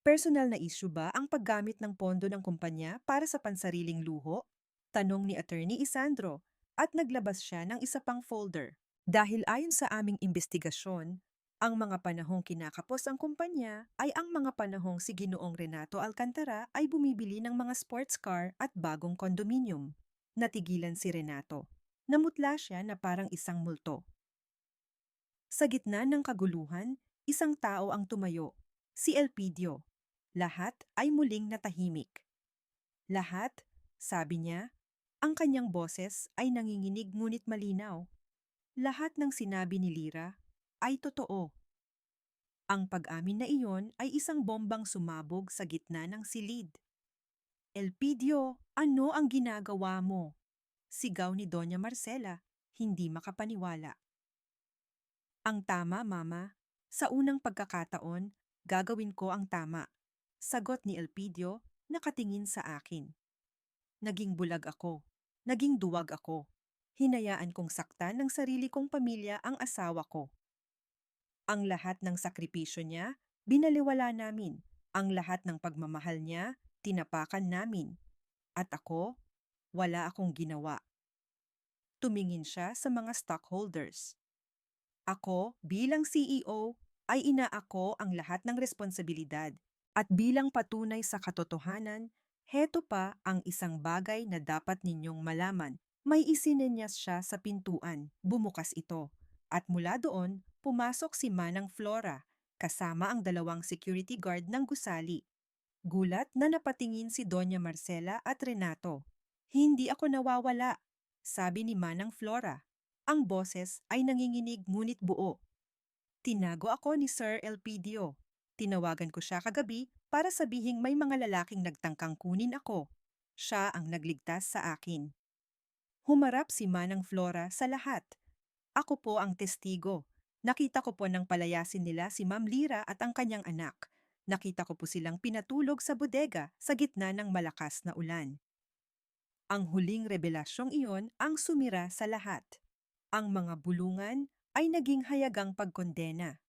Personal na issue ba ang paggamit ng pondo ng kumpanya para sa pansariling luho? Tanong ni Attorney Isandro at naglabas siya ng isa pang folder. Dahil ayon sa aming investigasyon, ang mga panahong kinakapos ang kumpanya ay ang mga panahong si Ginoong Renato Alcantara ay bumibili ng mga sports car at bagong kondominium. Natigilan si Renato. Namutla siya na parang isang multo. Sa gitna ng kaguluhan, isang tao ang tumayo, si Elpidio. Lahat ay muling natahimik. Lahat, sabi niya, ang kanyang boses ay nanginginig ngunit malinaw. Lahat ng sinabi ni Lira ay totoo. Ang pag-amin na iyon ay isang bombang sumabog sa gitna ng silid. Elpidio, ano ang ginagawa mo? Sigaw ni Doña Marcela, hindi makapaniwala. Ang tama, Mama. Sa unang pagkakataon, gagawin ko ang tama. Sagot ni Elpidio, nakatingin sa akin. Naging bulag ako. Naging duwag ako. Hinayaan kong saktan ng sarili kong pamilya ang asawa ko. Ang lahat ng sakripisyo niya, binaliwala namin. Ang lahat ng pagmamahal niya, tinapakan namin. At ako, wala akong ginawa. Tumingin siya sa mga stockholders. Ako, bilang CEO, ay inaako ang lahat ng responsibilidad. At bilang patunay sa katotohanan, heto pa ang isang bagay na dapat ninyong malaman. May isinenyas siya sa pintuan, bumukas ito. At mula doon, pumasok si Manang Flora, kasama ang dalawang security guard ng gusali. Gulat na napatingin si Doña Marcela at Renato. Hindi ako nawawala, sabi ni Manang Flora. Ang boses ay nanginginig ngunit buo. Tinago ako ni Sir Elpidio. Tinawagan ko siya kagabi para sabihing may mga lalaking nagtangkang kunin ako. Siya ang nagligtas sa akin. Humarap si Manang Flora sa lahat. Ako po ang testigo. Nakita ko po nang palayasin nila si Ma'am Lira at ang kanyang anak. Nakita ko po silang pinatulog sa bodega sa gitna ng malakas na ulan. Ang huling revelasyong iyon ang sumira sa lahat. Ang mga bulungan ay naging hayagang pagkondena.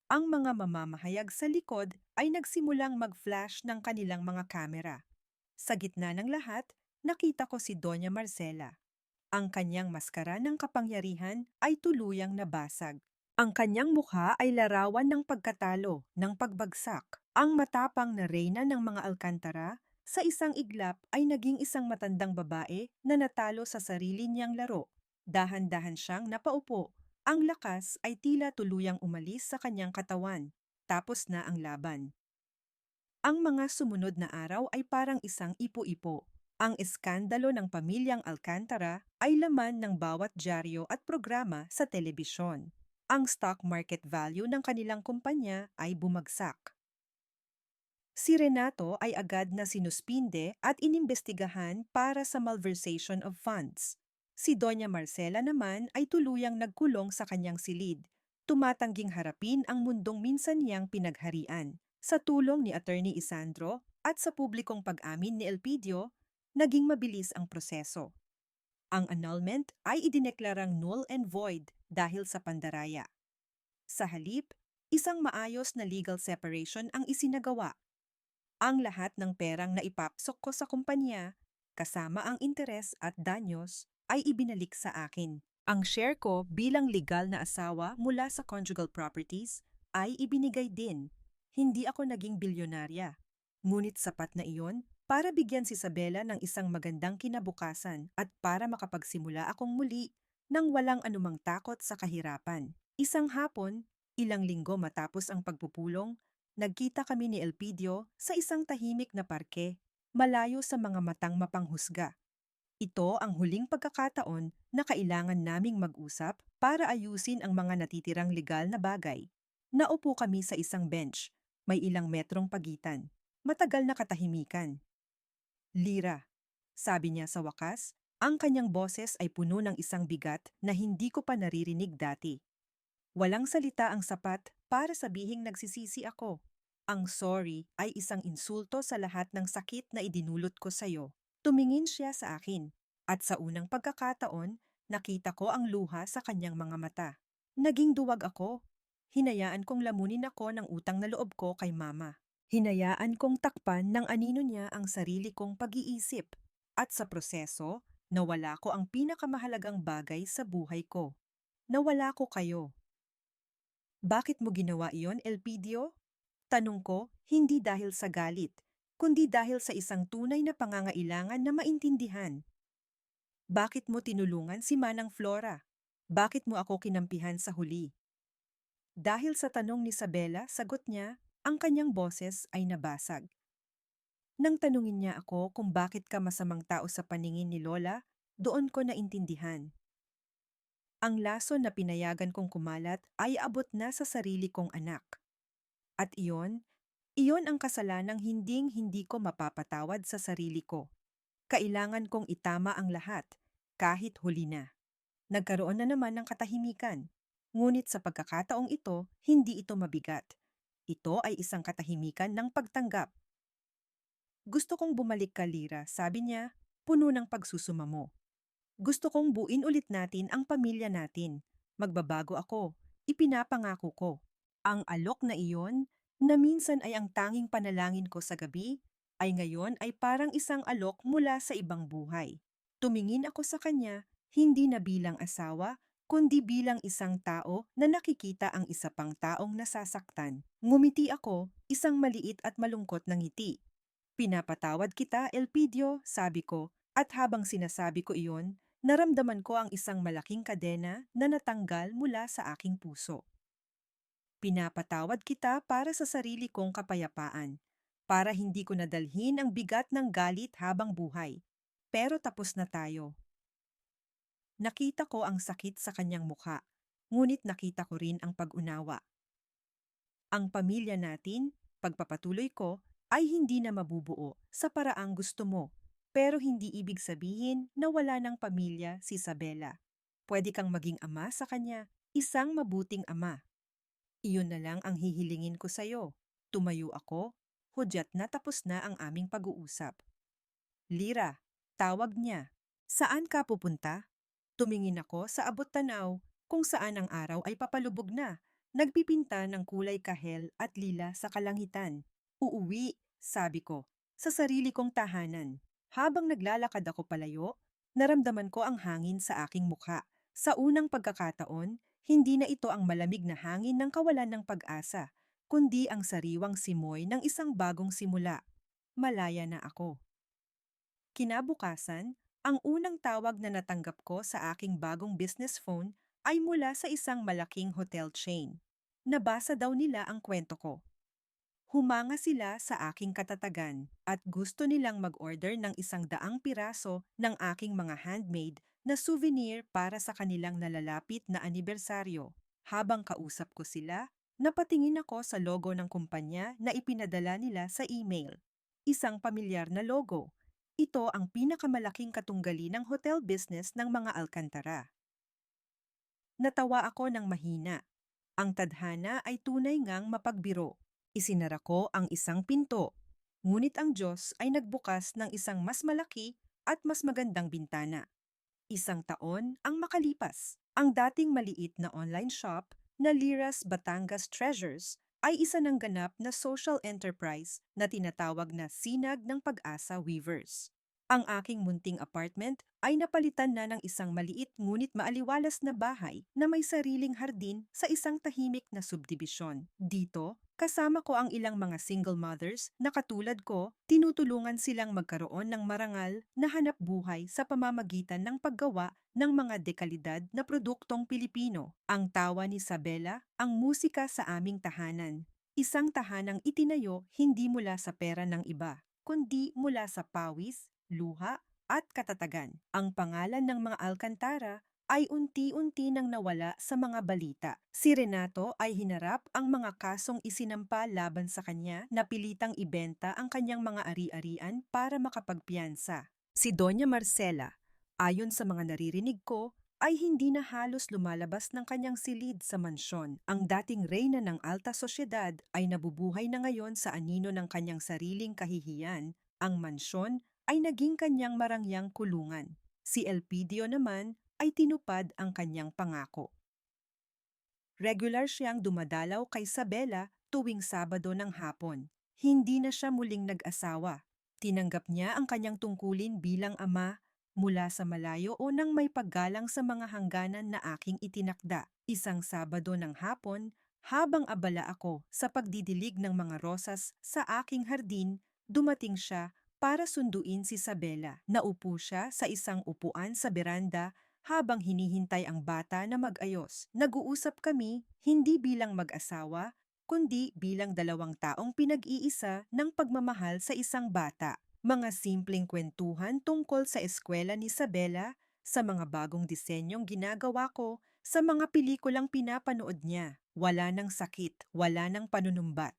Ang mga mamamahayag sa likod ay nagsimulang mag-flash ng kanilang mga kamera. Sa gitna ng lahat, nakita ko si Doña Marcela. Ang kanyang maskara ng kapangyarihan ay tuluyang nabasag. Ang kanyang mukha ay larawan ng pagkatalo, ng pagbagsak. Ang matapang na reyna ng mga Alcantara sa isang iglap ay naging isang matandang babae na natalo sa sarili niyang laro. Dahan-dahan siyang napaupo. Ang lakas ay tila tuluyang umalis sa kanyang katawan. Tapos na ang laban. Ang mga sumunod na araw ay parang isang ipo-ipo. Ang eskandalo ng pamilyang Alcantara ay laman ng bawat dyaryo at programa sa telebisyon. Ang stock market value ng kanilang kumpanya ay bumagsak. Si Renato ay agad na sinuspinde at inimbestigahan para sa malversation of funds. Si Doña Marcela naman ay tuluyang nagkulong sa kanyang silid, tumatangging harapin ang mundong minsan niyang pinagharian. Sa tulong ni Attorney Isandro at sa publikong pag-amin ni Elpidio, naging mabilis ang proseso. Ang annulment ay idineklarang null and void dahil sa pandaraya. Sa halip, isang maayos na legal separation ang isinagawa. Ang lahat ng perang na ipapsok ko sa kumpanya, kasama ang interes at danyos, ay ibinalik sa akin. Ang share ko bilang legal na asawa mula sa conjugal properties ay ibinigay din. Hindi ako naging bilyonarya. Ngunit sapat na iyon para bigyan si Isabela ng isang magandang kinabukasan at para makapagsimula akong muli nang walang anumang takot sa kahirapan. Isang hapon, ilang linggo matapos ang pagpupulong, nagkita kami ni Elpidio sa isang tahimik na parke, malayo sa mga matang mapanghusga. Ito ang huling pagkakataon na kailangan naming mag-usap para ayusin ang mga natitirang legal na bagay. Naupo kami sa isang bench, may ilang metrong pagitan. Matagal na katahimikan. Lira, sabi niya sa wakas, ang kanyang boses ay puno ng isang bigat na hindi ko pa naririnig dati. Walang salita ang sapat para sabihing nagsisisi ako. Ang sorry ay isang insulto sa lahat ng sakit na idinulot ko sa'yo. Tumingin siya sa akin, at sa unang pagkakataon, nakita ko ang luha sa kanyang mga mata. Naging duwag ako. Hinayaan kong lamunin ako ng utang na loob ko kay mama. Hinayaan kong takpan ng anino niya ang sarili kong pag-iisip. At sa proseso, nawala ko ang pinakamahalagang bagay sa buhay ko. Nawala ko kayo. Bakit mo ginawa iyon, Elpidio? Tanong ko, hindi dahil sa galit, kundi dahil sa isang tunay na pangangailangan na maintindihan. Bakit mo tinulungan si Manang Flora? Bakit mo ako kinampihan sa huli? Dahil sa tanong ni Isabela, sagot niya, ang kanyang boses ay nabasag. Nang tanungin niya ako kung bakit ka masamang tao sa paningin ni Lola, doon ko naintindihan. Ang laso na pinayagan kong kumalat ay abot na sa sarili kong anak. At iyon ang kasalanang hinding-hindi ko mapapatawad sa sarili ko. Kailangan kong itama ang lahat, kahit huli na. Nagkaroon na naman ng katahimikan. Ngunit sa pagkakataong ito, hindi ito mabigat. Ito ay isang katahimikan ng pagtanggap. Gusto kong bumalik ka, Lira, sabi niya, puno ng pagsusumamo. Gusto kong buin ulit natin ang pamilya natin. Magbabago ako. Ipinapangako ko. Ang alok na iyon, na minsan ay ang tanging panalangin ko sa gabi, ay ngayon ay parang isang alok mula sa ibang buhay. Tumingin ako sa kanya, hindi na bilang asawa, kundi bilang isang tao na nakikita ang isa pang taong nasasaktan. Ngumiti ako, isang maliit at malungkot na ngiti. Pinapatawad kita, Elpidio, sabi ko, at habang sinasabi ko iyon, naramdaman ko ang isang malaking kadena na natanggal mula sa aking puso. Pinapatawad kita para sa sarili kong kapayapaan, para hindi ko nadalhin ang bigat ng galit habang buhay. Pero tapos na tayo. Nakita ko ang sakit sa kanyang mukha, ngunit nakita ko rin ang pag-unawa. Ang pamilya natin, pagpapatuloy ko, ay hindi na mabubuo sa paraang gusto mo. Pero hindi ibig sabihin na wala ng pamilya si Isabela. Pwede kang maging ama sa kanya, isang mabuting ama. Iyon na lang ang hihilingin ko sa'yo. Tumayo ako, hudyat na tapos na ang aming pag-uusap. Lira, tawag niya. Saan ka pupunta? Tumingin ako sa abot-tanaw kung saan ang araw ay papalubog na. Nagpipinta ng kulay kahel at lila sa kalangitan. Uuwi, sabi ko, sa sarili kong tahanan. Habang naglalakad ako palayo, naramdaman ko ang hangin sa aking mukha. Sa unang pagkakataon, hindi na ito ang malamig na hangin ng kawalan ng pag-asa, kundi ang sariwang simoy ng isang bagong simula. Malaya na ako. Kinabukasan, ang unang tawag na natanggap ko sa aking bagong business phone ay mula sa isang malaking hotel chain. Nabasa daw nila ang kwento ko. Humanga sila sa aking katatagan at gusto nilang mag-order ng 100 piraso ng aking mga handmade na souvenir para sa kanilang nalalapit na anibersaryo. Habang kausap ko sila, napatingin ako sa logo ng kumpanya na ipinadala nila sa email. Isang pamilyar na logo. Ito ang pinakamalaking katunggali ng hotel business ng mga Alcantara. Natawa ako ng mahina. Ang tadhana ay tunay ngang mapagbiro. Isinara ko ang isang pinto. Ngunit ang Diyos ay nagbukas ng isang mas malaki at mas magandang bintana. Isang taon ang makalipas. Ang dating maliit na online shop na Liras Batangas Treasures ay isa ng ganap na social enterprise na tinatawag na Sinag ng Pag-asa Weavers. Ang aking munting apartment ay napalitan na ng isang maliit ngunit maaliwalas na bahay na may sariling hardin sa isang tahimik na subdibisyon. Dito, kasama ko ang ilang mga single mothers na katulad ko, tinutulungan silang magkaroon ng marangal na hanap buhay sa pamamagitan ng paggawa ng mga dekalidad na produktong Pilipino. Ang tawa ni Isabela, ang musika sa aming tahanan. Isang tahanang itinayo hindi mula sa pera ng iba, kundi mula sa pawis, luha, at katatagan. Ang pangalan ng mga Alcantara ay unti-unti nang nawala sa mga balita. Si Renato ay hinarap ang mga kasong isinampa laban sa kanya na pilitang ibenta ang kanyang mga ari-arian para makapagpiyansa. Si Doña Marcela, ayon sa mga naririnig ko, ay hindi na halos lumalabas ng kanyang silid sa mansyon. Ang dating reyna ng alta sosyedad ay nabubuhay na ngayon sa anino ng kanyang sariling kahihiyan. Ang mansyon ay naging kanyang marangyang kulungan. Si Elpidio naman ay tinupad ang kanyang pangako. Regular siyang dumadalaw kay Isabela tuwing Sabado ng hapon. Hindi na siya muling nag-asawa. Tinanggap niya ang kanyang tungkulin bilang ama mula sa malayo o nang may paggalang sa mga hangganan na aking itinakda. Isang Sabado ng hapon, habang abala ako sa pagdidilig ng mga rosas sa aking hardin, dumating siya para sunduin si Isabela. Naupo siya sa isang upuan sa beranda habang hinihintay ang bata na mag-ayos. Nag-uusap kami hindi bilang mag-asawa, kundi bilang dalawang taong pinag-iisa ng pagmamahal sa isang bata. Mga simpleng kwentuhan tungkol sa eskwela ni Isabela, sa mga bagong disenyong ginagawa ko, sa mga pelikulang pinapanood niya. Wala ng sakit, wala ng panunumbat.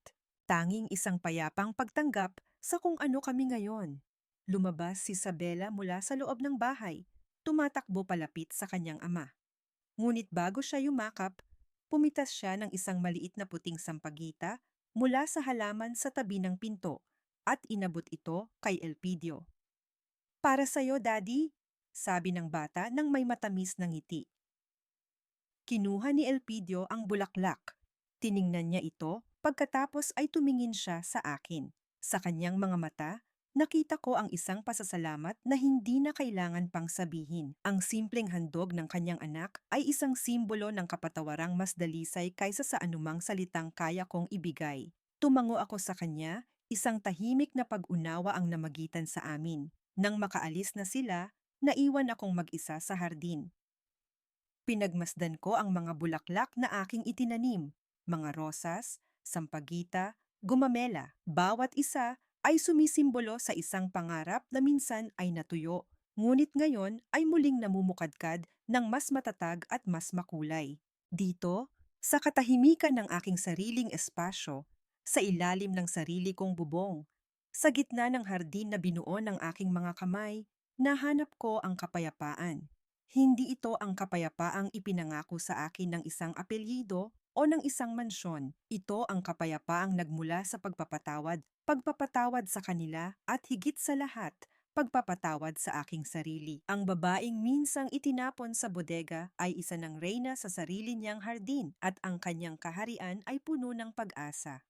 Tanging isang payapang pagtanggap sa kung ano kami ngayon. Lumabas si Isabela mula sa loob ng bahay, tumatakbo palapit sa kanyang ama. Ngunit bago siya yumakap, pumitas siya ng isang maliit na puting sampagita mula sa halaman sa tabi ng pinto at inabot ito kay Elpidio. "Para sa'yo, Daddy," sabi ng bata nang may matamis na ngiti. Kinuha ni Elpidio ang bulaklak. Tiningnan niya ito, pagkatapos ay tumingin siya sa akin. Sa kanyang mga mata, nakita ko ang isang pasasalamat na hindi na kailangan pang sabihin. Ang simpleng handog ng kanyang anak ay isang simbolo ng kapatawarang mas dalisay kaysa sa anumang salitang kaya kong ibigay. Tumango ako sa kanya, isang tahimik na pag-unawa ang namagitan sa amin. Nang makaalis na sila, naiwan akong mag-isa sa hardin. Pinagmasdan ko ang mga bulaklak na aking itinanim, mga rosas, sampagita, gumamela. Bawat isa ay sumisimbolo sa isang pangarap na minsan ay natuyo, ngunit ngayon ay muling namumukadkad ng mas matatag at mas makulay. Dito, sa katahimikan ng aking sariling espasyo, sa ilalim ng sarili kong bubong, sa gitna ng hardin na binuo ng aking mga kamay, nahanap ko ang kapayapaan. Hindi ito ang kapayapaang ipinangako sa akin ng isang apelyido o ng isang mansyon. Ito ang kapayapaang nagmula sa pagpapatawad, pagpapatawad sa kanila at higit sa lahat, pagpapatawad sa aking sarili. Ang babaeng minsang itinapon sa bodega ay isa ng reyna sa sarili niyang hardin at ang kanyang kaharian ay puno ng pag-asa.